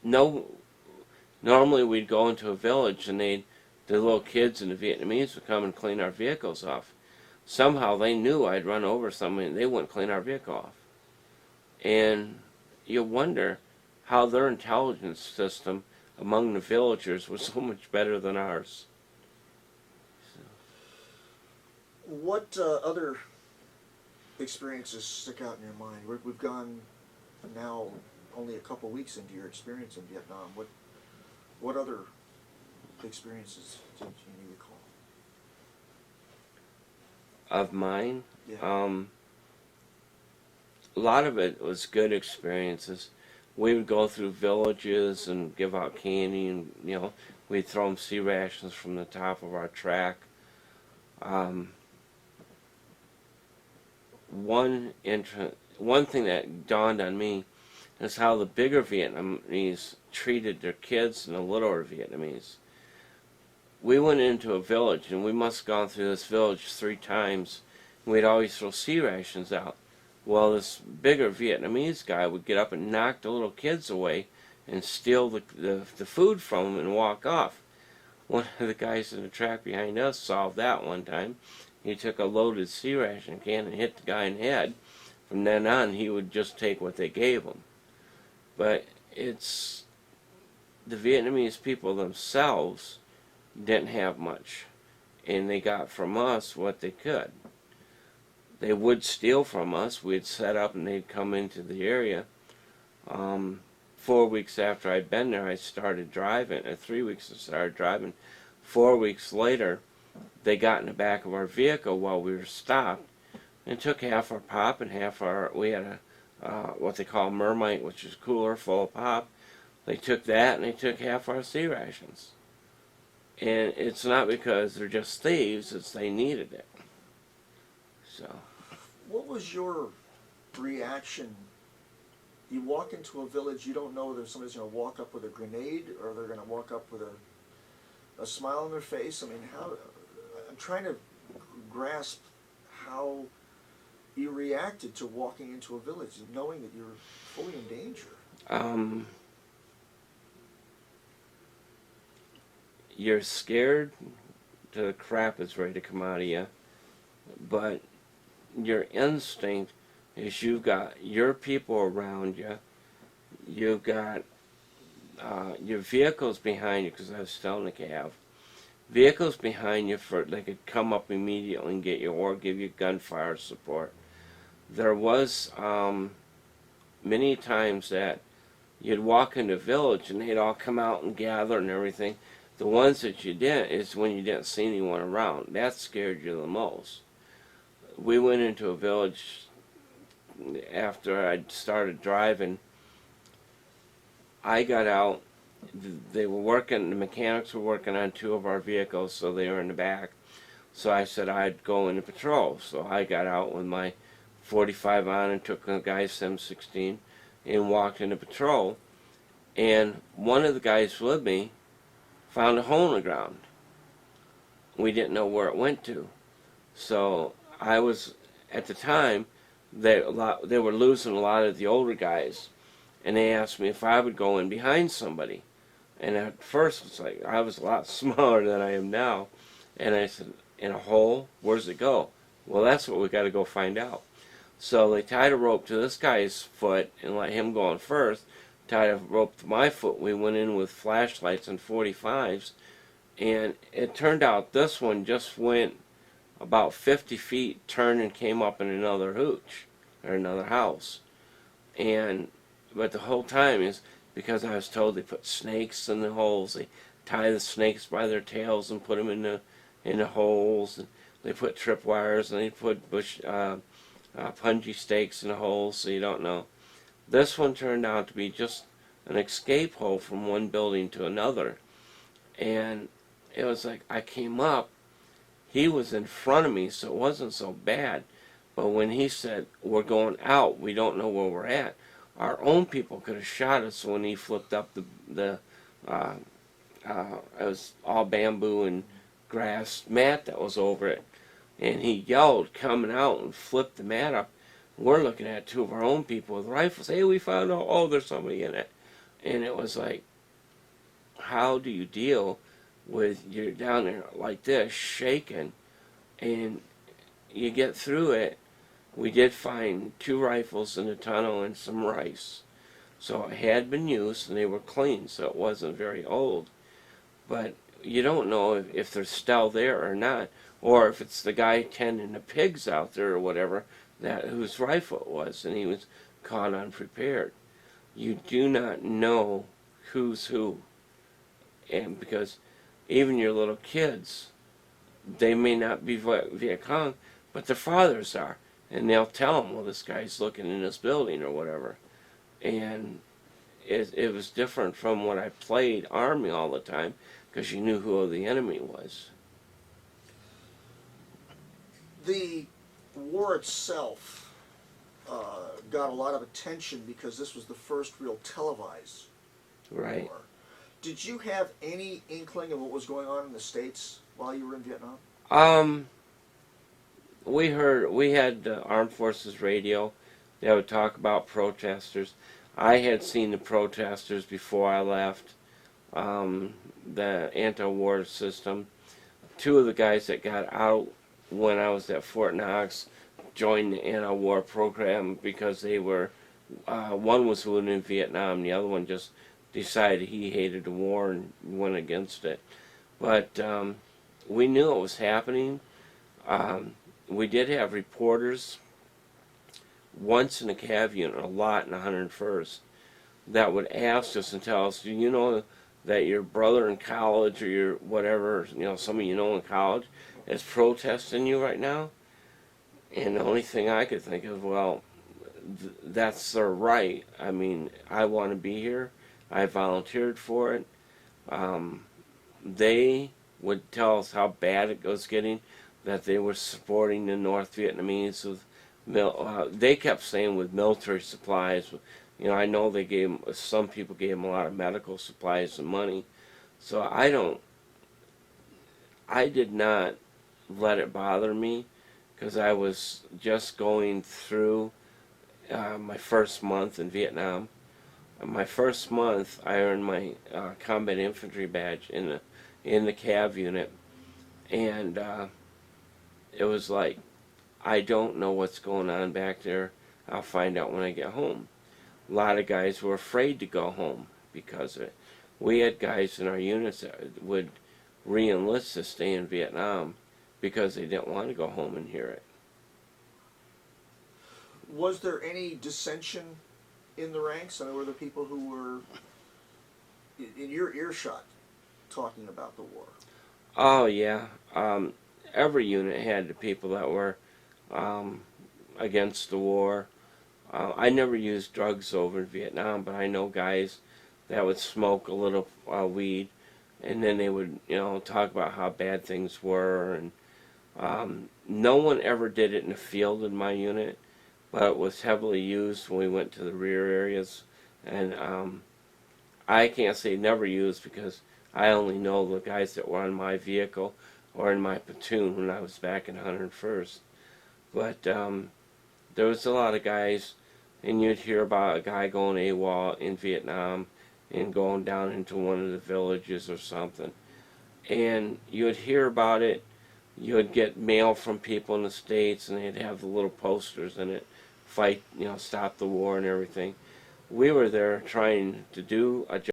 normally we'd go into a village and the little kids and the Vietnamese would come and clean our vehicles off. Somehow they knew I'd run over somebody and they wouldn't clean our vehicle off. And you wonder how their intelligence system among the villagers was so much better than ours. What other experiences stick out in your mind? We've gone now only a couple weeks into your experience in Vietnam. What other experiences do you recall? Of mine? Yeah. A lot of it was good experiences. We would go through villages and give out candy, and we'd throw them sea rations from the top of our track. One thing that dawned on me is how the bigger Vietnamese treated their kids and the littler Vietnamese. We went into a village, and we must have gone through this village 3 times. We'd always throw sea rations out. Well, this bigger Vietnamese guy would get up and knock the little kids away and steal the food from them and walk off. One of the guys in the track behind us solved that one time. He took a loaded sea ration can and hit the guy in the head. From then on, he would just take what they gave him. But it's the Vietnamese people themselves didn't have much, and they got from us what they could. They would steal from us. We'd set up and they'd come into the area. 4 weeks after I'd been there, I started driving. 3 weeks I started driving. 4 weeks later, they got in the back of our vehicle while we were stopped and took half our pop and half our. We had what they call mermite, which is cooler full of pop. They took that and they took half our sea rations. And it's not because they're just thieves; it's they needed it. So. What was your reaction? You walk into a village, you don't know whether somebody's going to walk up with a grenade or they're going to walk up with a smile on their face. I mean, I'm trying to grasp how you reacted to walking into a village, knowing that you're fully in danger. You're scared till the crap is ready to come out of you, but your instinct is you've got your people around you, you've got your vehicles behind you, because I was still in the cab, vehicles behind you for they could come up immediately and get you or give you gunfire support. There was many times that you'd walk into a village and they'd all come out and gather and everything. The ones that you didn't is when you didn't see anyone around. That scared you the most. We went into a village after I'd started driving. I got out. They were working, the mechanics were working on 2 of our vehicles, so they were in the back. So I said I'd go into patrol. So I got out with my 45 on and took the guy's M16 and walked into patrol. And one of the guys with me found a hole in the ground. we didn't know where it went to. So I was, at the time, they were losing a lot of the older guys, and they asked me if I would go in behind somebody. And at first, it's like I was a lot smaller than I am now, and I said, "In a hole? Where's it go?" Well, that's what we got to go find out. So they tied a rope to this guy's foot and let him go in first. Tied a rope to my foot. We went in with flashlights and 45s, and it turned out this one just went about 50 feet, turned and came up in another hooch or another house. And but the whole time is because I was told they put snakes in the holes. They tie the snakes by their tails and put them in the holes. And they put tripwires and they put punji stakes in the holes, so you don't know. This one turned out to be just an escape hole from one building to another, and it was like I came up. He was in front of me, so it wasn't so bad. But when he said, "We're going out, we don't know where we're at," our own people could have shot us when he flipped up the it was all bamboo and grass mat that was over it. And he yelled coming out and flipped the mat up. We're looking at two of our own people with rifles. "Hey, we found out, oh, there's somebody in it." And it was like, how do you deal with, you're down there like this, shaking, and you get through it. We did find 2 rifles in the tunnel and some rice. So it had been used and they were clean, so it wasn't very old. But you don't know if they're still there or not, or if it's the guy tending the pigs out there or whatever, that whose rifle it was, and he was caught unprepared. You do not know who's who. And because even your little kids, they may not be Viet Cong, but their fathers are. And they'll tell them, "Well, this guy's looking in this building," or whatever. And it was different from when I played Army all the time, because you knew who the enemy was. The war itself got a lot of attention because this was the first real televised Right. war. Did you have any inkling of what was going on in the States while you were in Vietnam? We had Armed Forces radio that would talk about protesters. I had seen the protesters before I left, the anti-war system. 2 of the guys that got out when I was at Fort Knox joined the anti-war program because they were, one was wounded in Vietnam, the other one just decided he hated the war and went against it. But we knew it was happening. We did have reporters once in the Cav unit, a lot in the 101st, that would ask us and tell us, "Do you know that your brother in college or your whatever, somebody you know in college is protesting you right now?" And the only thing I could think of, well, that's their right. I mean, I want to be here. I volunteered for it. They would tell us how bad it was getting, that they were supporting the North Vietnamese with, they kept saying with military supplies. I know they gave some people gave them a lot of medical supplies and money. So I did not let it bother me, because I was just going through my first month in Vietnam. My first month, I earned my combat infantry badge in the Cav unit, and it was like, I don't know what's going on back there. I'll find out when I get home. A lot of guys were afraid to go home because of it. We had guys in our units that would re-enlist to stay in Vietnam because they didn't want to go home and hear it. Was there any dissension in the ranks? I mean, were there people who were in your earshot talking about the war? Oh yeah, every unit had the people that were against the war. I never used drugs over in Vietnam, but I know guys that would smoke a little weed, and then they would, talk about how bad things were. And no one ever did it in the field in my unit, but it was heavily used when we went to the rear areas. And I can't say never used, because I only know the guys that were on my vehicle. or in my platoon when I was back in 101st. But there was a lot of guys, and you'd hear about a guy going AWOL in Vietnam and going down into one of the villages or something. And you would hear about it. You would get mail from people in the States, and they'd have the little posters in it, fight, stop the war and everything. We were there trying to do a job.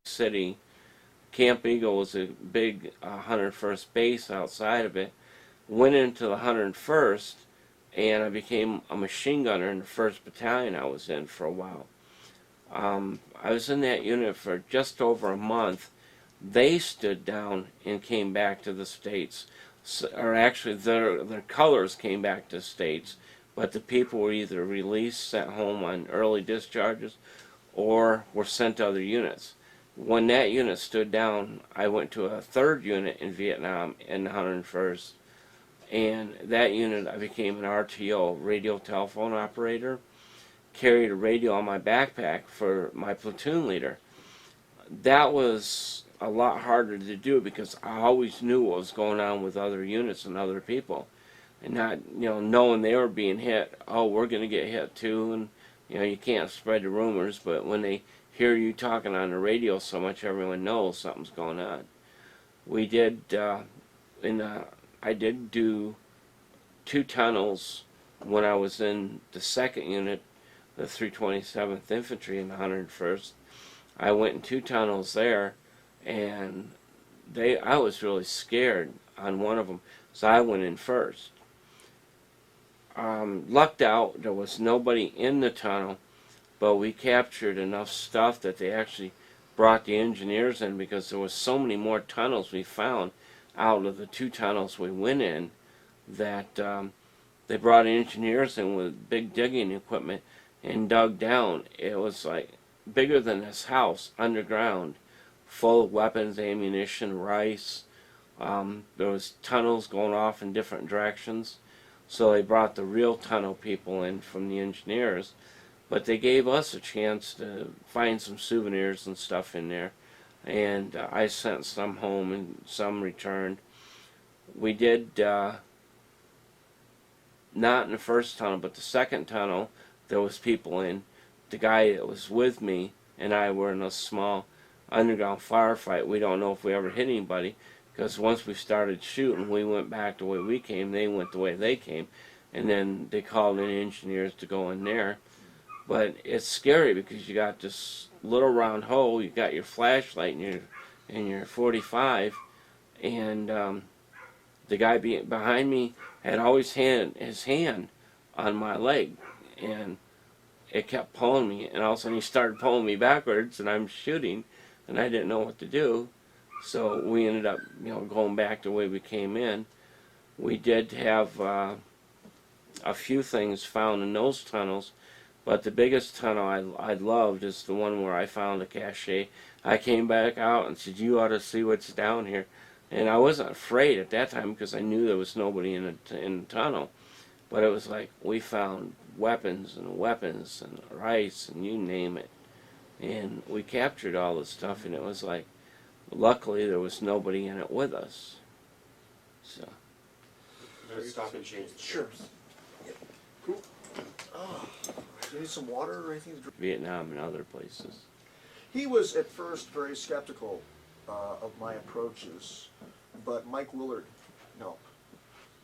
City. Camp Eagle was a big 101st base outside of it. Went into the 101st, and I became a machine gunner in the 1st Battalion I was in for a while. I was in that unit for just over a month. They stood down and came back to the States. Or actually, their colors came back to the States, but the people were either released, sent home on early discharges, or were sent to other units. When that unit stood down, I went to a 3rd unit in Vietnam in the 101st, and that unit I became an RTO, radio telephone operator, carried a radio on my backpack for my platoon leader. That was a lot harder to do because I always knew what was going on with other units and other people, and not knowing they were being hit. Oh, we're going to get hit too, and you can't spread the rumors. But when they hear you talking on the radio so much, everyone knows something's going on. We did I did do 2 tunnels when I was in the 2nd unit, the 327th Infantry in the 101st. I went in 2 tunnels there, and I was really scared on one of them, so I went in first. Lucked out, there was nobody in the tunnel, but we captured enough stuff that they actually brought the engineers in because there was so many more tunnels we found out of the 2 tunnels we went in that they brought engineers in with big digging equipment and dug down. It was like bigger than this house, underground, full of weapons, ammunition, rice. There was tunnels going off in different directions. So they brought the real tunnel people in from the engineers. But they gave us a chance to find some souvenirs and stuff in there. And I sent some home and some returned. We did, not in the 1st tunnel, but the 2nd tunnel, there was people in. The guy that was with me and I were in a small underground firefight. We don't know if we ever hit anybody, because once we started shooting, we went back the way we came, they went the way they came, and then they called in engineers to go in there. But it's scary because you got this little round hole, you got your flashlight in your 45, and the guy behind me had always had his hand on my leg, and it kept pulling me, and all of a sudden he started pulling me backwards, and I'm shooting, and I didn't know what to do. So we ended up, going back the way we came in. We did have a few things found in those tunnels, but the biggest tunnel I loved is the one where I found a cache. I came back out and said, "You ought to see what's down here." And I wasn't afraid at that time because I knew there was nobody in the tunnel. But it was like we found weapons and rice and you name it. And we captured all this stuff, and it was like, luckily there was nobody in it with us. So. Let's stop and change the Sure. chips. Cool. Oh, do you need some water or anything to drink? Vietnam and other places. He was at first very skeptical of my approaches, but Mike Willard helped.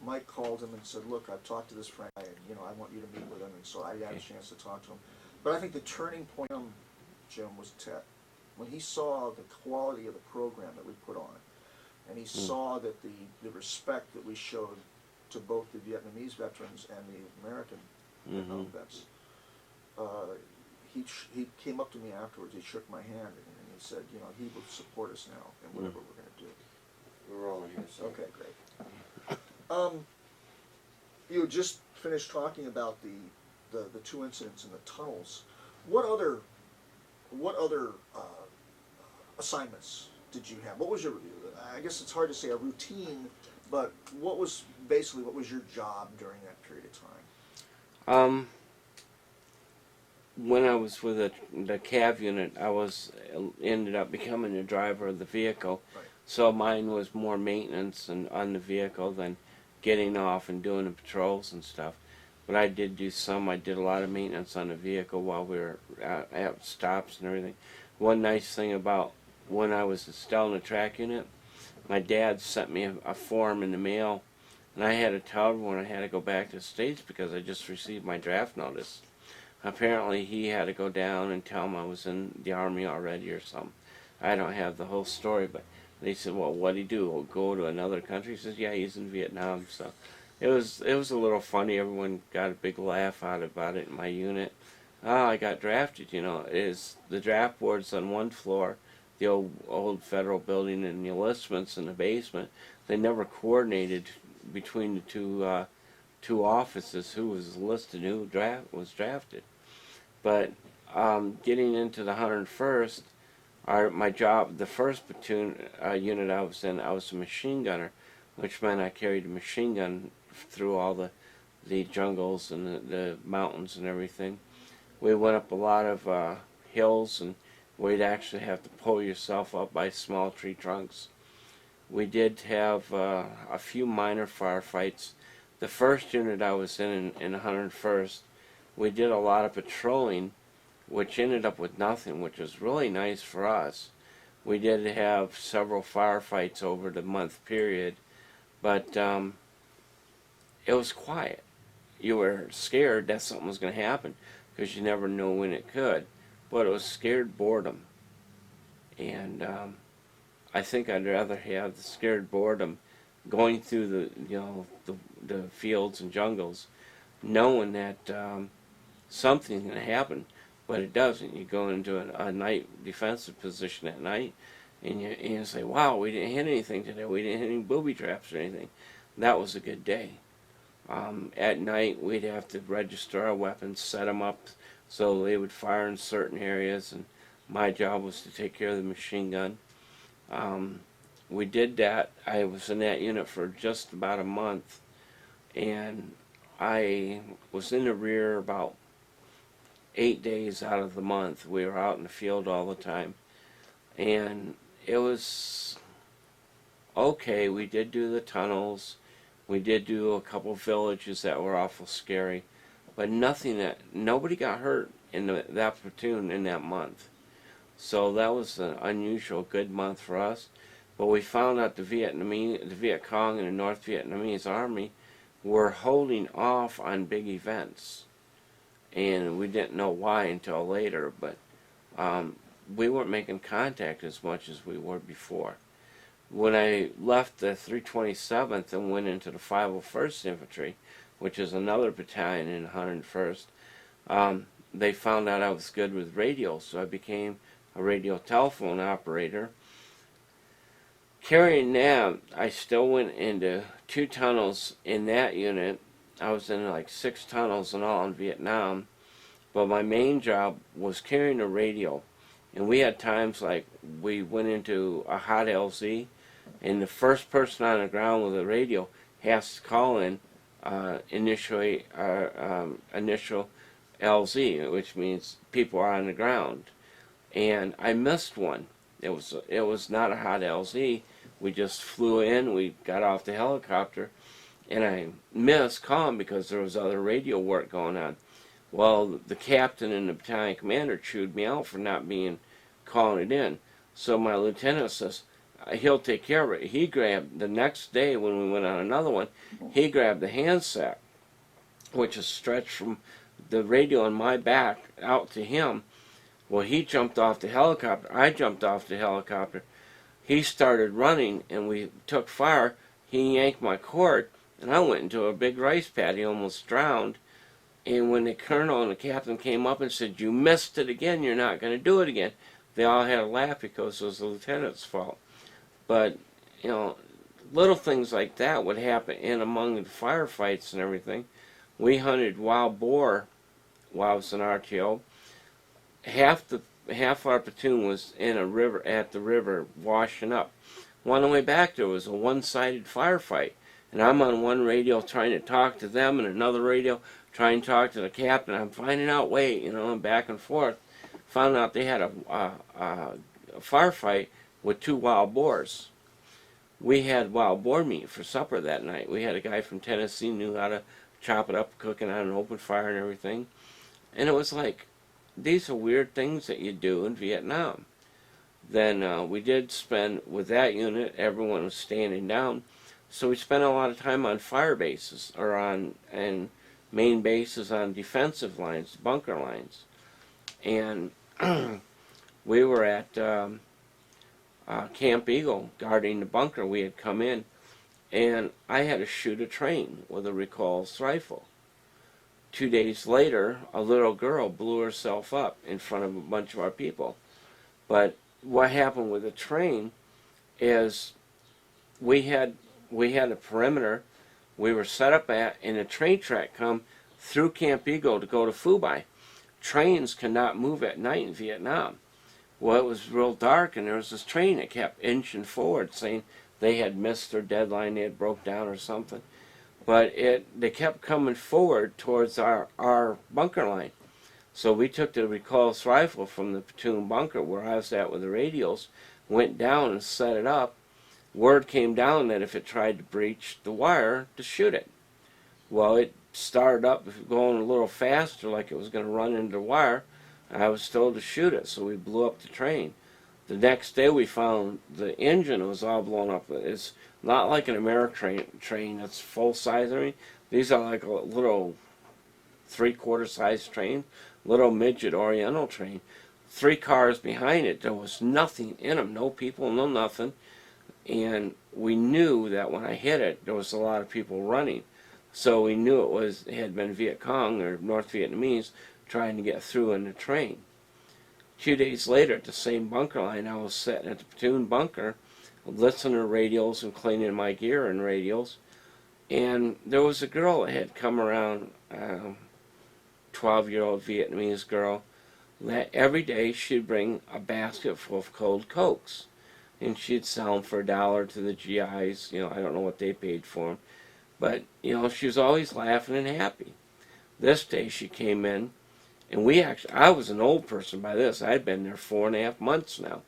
Mike called him and said, "Look, I've talked to this friend, and I want you to meet with him." And so I got a chance to talk to him. But I think the turning point, Jim, was Ted. When he saw the quality of the program that we put on, and he saw that the respect that we showed to both the Vietnamese veterans and the American vets, he came up to me afterwards. He shook my hand and he said, "He will support us now in whatever we're going to do." We're rolling here, so. Okay, great. You had just finished talking about the two incidents in the tunnels. What other assignments did you have? What was your, I guess it's hard to say a routine, but what was your job during that period of time? When I was with the CAV unit, ended up becoming the driver of the vehicle. Right. So mine was more maintenance and on the vehicle than getting off and doing the patrols and stuff. But I did I did a lot of maintenance on the vehicle while we were at stops and everything. One nice thing about when I was still in the track unit, my dad sent me a form in the mail, and I had to tell everyone I had to go back to the States because I just received my draft notice. Apparently he had to go down and tell him I was in the Army already or something. I don't have the whole story, but they said, well, what'd he do? He'll go to another country? He says, yeah, he's in Vietnam. So it was a little funny. Everyone got a big laugh out about it in my unit. Oh, I got drafted, the draft board's on one floor, the old federal building, and the enlistments in the basement. They never coordinated between the two offices who was enlisted, who was drafted. But getting into the 101st, my job, the first platoon unit I was in, I was a machine gunner, which meant I carried a machine gun through all the jungles and the mountains and everything. We went up a lot of hills, and we'd actually have to pull yourself up by small tree trunks. We did have a few minor firefights. The first unit I was in the 101st, we did a lot of patrolling, which ended up with nothing, which was really nice for us. We did have several firefights over the month period, but it was quiet. You were scared that something was going to happen because you never know when it could, but it was scared boredom. And I think I'd rather have the scared boredom going through the fields and jungles, knowing that something's going to happen, but it doesn't. You go into a night defensive position at night, and you say, wow, we didn't hit anything today. We didn't hit any booby traps or anything. That was a good day. At night, we'd have to register our weapons, set them up so they would fire in certain areas, and my job was to take care of the machine gun. We did that. I was in that unit for just about a month, and I was in the rear about 8 days out of the month. We were out in the field all the time, and it was okay. We did do the tunnels. We did do a couple villages that were awful scary, but nobody got hurt in that platoon in that month. So that was an unusual good month for us. But we found out the Viet Cong and the North Vietnamese Army were holding off on big events. And we didn't know why until later, but we weren't making contact as much as we were before. When I left the 327th and went into the 501st Infantry, which is another battalion in the 101st, they found out I was good with radio, so I became a radio telephone operator. Carrying that, I still went into 2 tunnels in that unit. I was in like 6 tunnels in all in Vietnam, but my main job was carrying a radio. And we had times like we went into a hot LZ, and the first person on the ground with a radio has to call in initial LZ, which means people are on the ground. And I missed one. It was not a hot LZ. We just flew in. We got off the helicopter, and I missed calling because there was other radio work going on. Well, the captain and the battalion commander chewed me out for not calling it in. So my lieutenant says, he'll take care of it. He grabbed, the next day when we went on another one, he grabbed the handsack, which is stretched from the radio on my back out to him. Well, he jumped off the helicopter. I jumped off the helicopter. He started running, and we took fire. He yanked my cord, and I went into a big rice paddy, almost drowned. And when the colonel and the captain came up and said, you missed it again, you're not going to do it again, they all had a laugh because it was the lieutenant's fault. But, little things like that would happen in among the firefights and everything. We hunted wild boar while I was in RTO. Half our platoon was in a river at the river washing up. On the way back there was a one-sided firefight, and I'm on one radio trying to talk to them, and another radio trying to talk to the captain. I'm finding out, wait, and back and forth. Found out they had a firefight with 2 wild boars. We had wild boar meat for supper that night. We had a guy from Tennessee knew how to chop it up, cook it on an open fire and everything. And it was like, these are weird things that you do in Vietnam. Then we did spend, with that unit, everyone was standing down. So we spent a lot of time on fire bases, or and main bases on defensive lines, bunker lines. And we were at Camp Eagle guarding the bunker. We had come in, and I had to shoot a train with a recoilless rifle. 2 days later, a little girl blew herself up in front of a bunch of our people. But what happened with the train is we had a perimeter we were set up at, and a train track come through Camp Eagle to go to Phu Bai. Trains cannot move at night in Vietnam. Well, it was real dark, and there was this train that kept inching forward, saying they had missed their deadline, they had broke down or something. But they kept coming forward towards our bunker line. So we took the recoilless rifle from the platoon bunker where I was at with the radios, went down and set it up. Word came down that if it tried to breach the wire, to shoot it. Well, it started up going a little faster, like it was going to run into the wire. I was told to shoot it, so we blew up the train. The next day we found the engine was all blown up. It's not like an American train that's full size. I mean, these are like a little 3/4 size train, little midget Oriental train. 3 cars behind it. There was nothing in them, no people, no nothing. And we knew that when I hit it, there was a lot of people running. So we knew it had been Viet Cong or North Vietnamese trying to get through in the train. 2 days later, at the same bunker line, I was sitting at the platoon bunker, listening to radios and cleaning my gear and radios. And there was a girl that had come around, 12-year-old Vietnamese girl, that every day she'd bring a basket full of cold Cokes. And she'd sell them for $1 to the GIs. I don't know what they paid for them. But, she was always laughing and happy. This day she came in, and I was an old person by this. I'd been there 4.5 months now.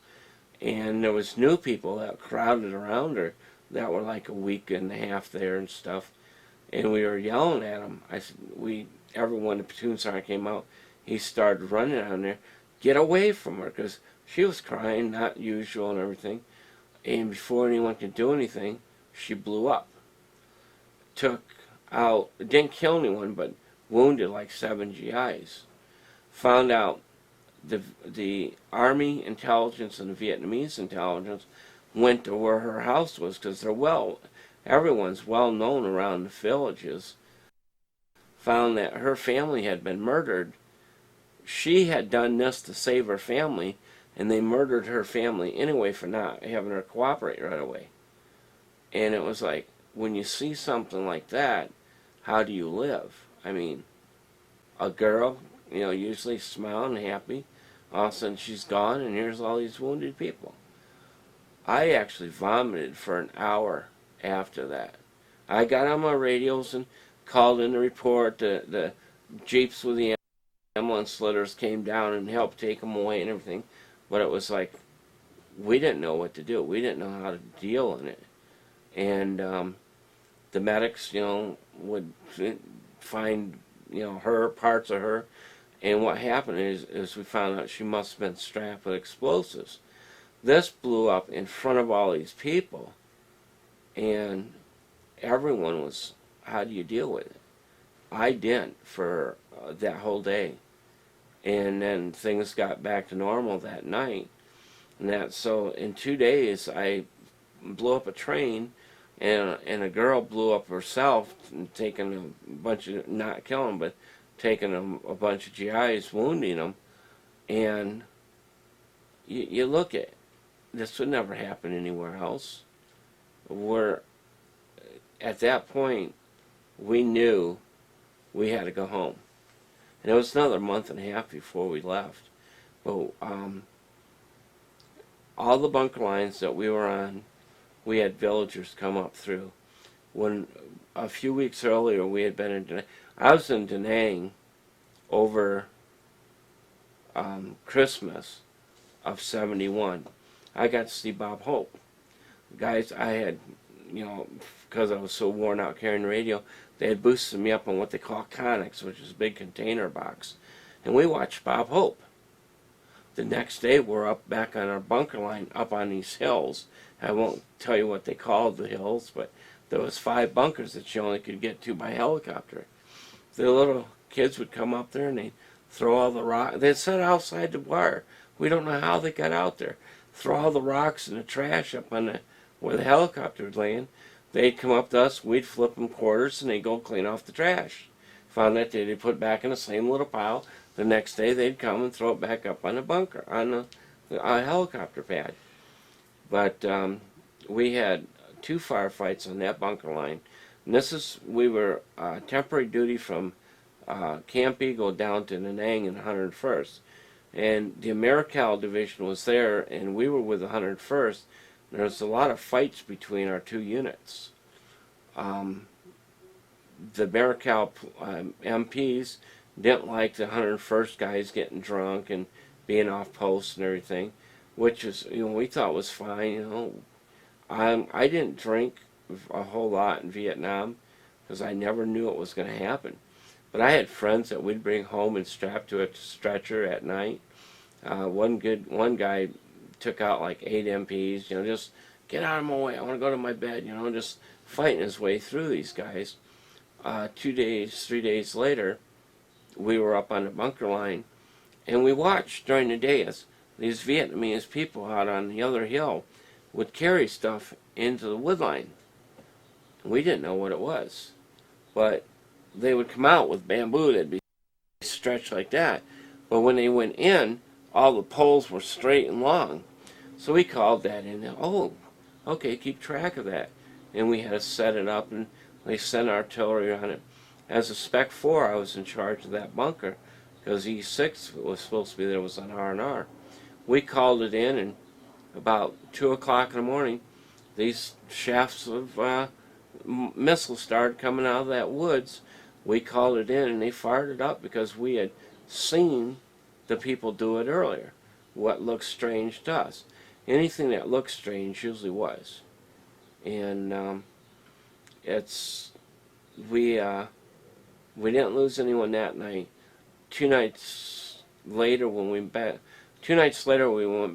And there was new people that crowded around her that were like a week and a half there and stuff. And we were yelling at them. Everyone, the platoon sergeant came out, he started running on there, get away from her, because she was crying, not usual and everything. And before anyone could do anything, she blew up. Didn't kill anyone, but wounded like 7 GIs. Found out the Army intelligence and the Vietnamese intelligence went to where her house was, because everyone's well known around the villages. Found that her family had been murdered. She had done this to save her family, and they murdered her family anyway for not having her cooperate right away. And it was like, when you see something like that, how do you live? I mean, a girl, usually smiling, happy, all of a sudden she's gone, and here's all these wounded people. I actually vomited for an hour after that. I got on my radios and called in the report. The jeeps with the ambulance litters came down and helped take them away and everything. But it was like, we didn't know what to do. We didn't know how to deal in it. And the medics, would find, parts of her. And what happened is we found out she must have been strapped with explosives. This blew up in front of all these people. And everyone was, how do you deal with it? I didn't for that whole day. And then things got back to normal that night. So in 2 days, I blew up a train, and a girl blew up herself, taking a bunch of, not killing, but taking a bunch of GIs, wounding them. And you look at, this would never happen anywhere else. at that point, we knew we had to go home. And it was another month and a half before we left. But all the bunker lines that we were on, we had villagers come up through. When a few weeks earlier we had been in Da Nang. I was in Da Nang over Christmas of '71. I got to see Bob Hope. Guys, I had, because I was so worn out carrying the radio, they had boosted me up on what they call conics, which is a big container box. And we watched Bob Hope. The next day we're up back on our bunker line up on these hills. I won't tell you what they called the hills, but there was 5 bunkers that you only could get to by helicopter. The little kids would come up there and they'd throw all the rocks. They'd sit outside the wire. We don't know how they got out there. Throw all the rocks and the trash up on where the helicopter was laying. They'd come up to us, we'd flip them quarters, and they'd go clean off the trash. Found that they'd put it back in the same little pile. The next day they'd come and throw it back up on the bunker, on the helicopter pad. But we had 2 firefights on that bunker line. And we were temporary duty from Camp Eagle down to Da Nang in 101st. And the Americal division was there, and we were with the 101st. There was a lot of fights between our 2 units. The Americal MPs didn't like the 101st guys getting drunk and being off post and everything, which is, we thought was fine. I didn't drink a whole lot in Vietnam because I never knew it was going to happen. But I had friends that we'd bring home and strap to a stretcher at night. One guy took out like 8 MPs, just get out of my way, I want to go to my bed, just fighting his way through these guys. 3 days later, we were up on the bunker line, and we watched during the day as these Vietnamese people out on the other hill would carry stuff into the wood line. We didn't know what it was, but they would come out with bamboo that'd be stretched like that. But when they went in, all the poles were straight and long. So we called that in. Oh, okay, keep track of that. And we had to set it up, and they sent artillery on it. As a Spec 4, I was in charge of that bunker because E6 was supposed to be there, was on R&R. We called it in, and about 2 o'clock in the morning, these shafts of missiles started coming out of that woods. We called it in, and they fired it up because we had seen the people do it earlier. What looked strange to us. Anything that looked strange usually was. And we didn't lose anyone that night. 2 nights later, we went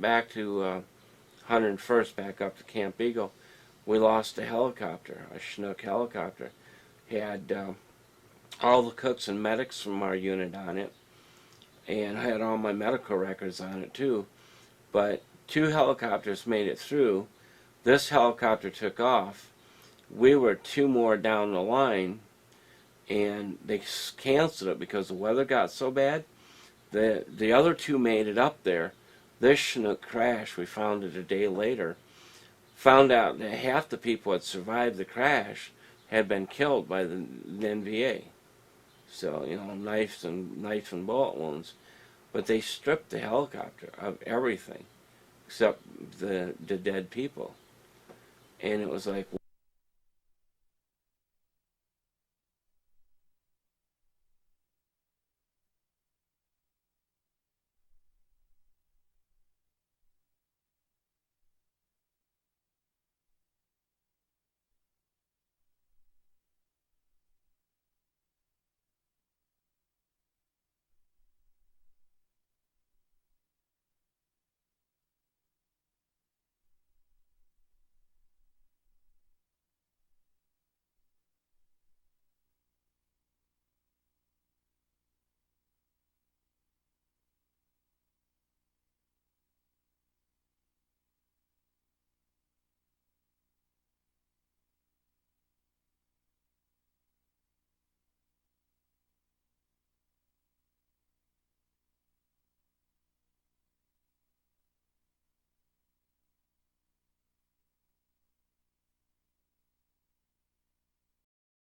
back to 101st, back up to Camp Eagle. We lost a helicopter, a Chinook helicopter. Had all the cooks and medics from our unit on it, and I had all my medical records on it too. But 2 helicopters made it through. This helicopter took off. We were 2 more down the line, and they canceled it because the weather got so bad. The other 2 made it up there. This Chinook crashed. We found it a day later. Found out that half the people that survived the crash had been killed by the NVA. So, knives and bullet wounds. But they stripped the helicopter of everything except the dead people. And it was like,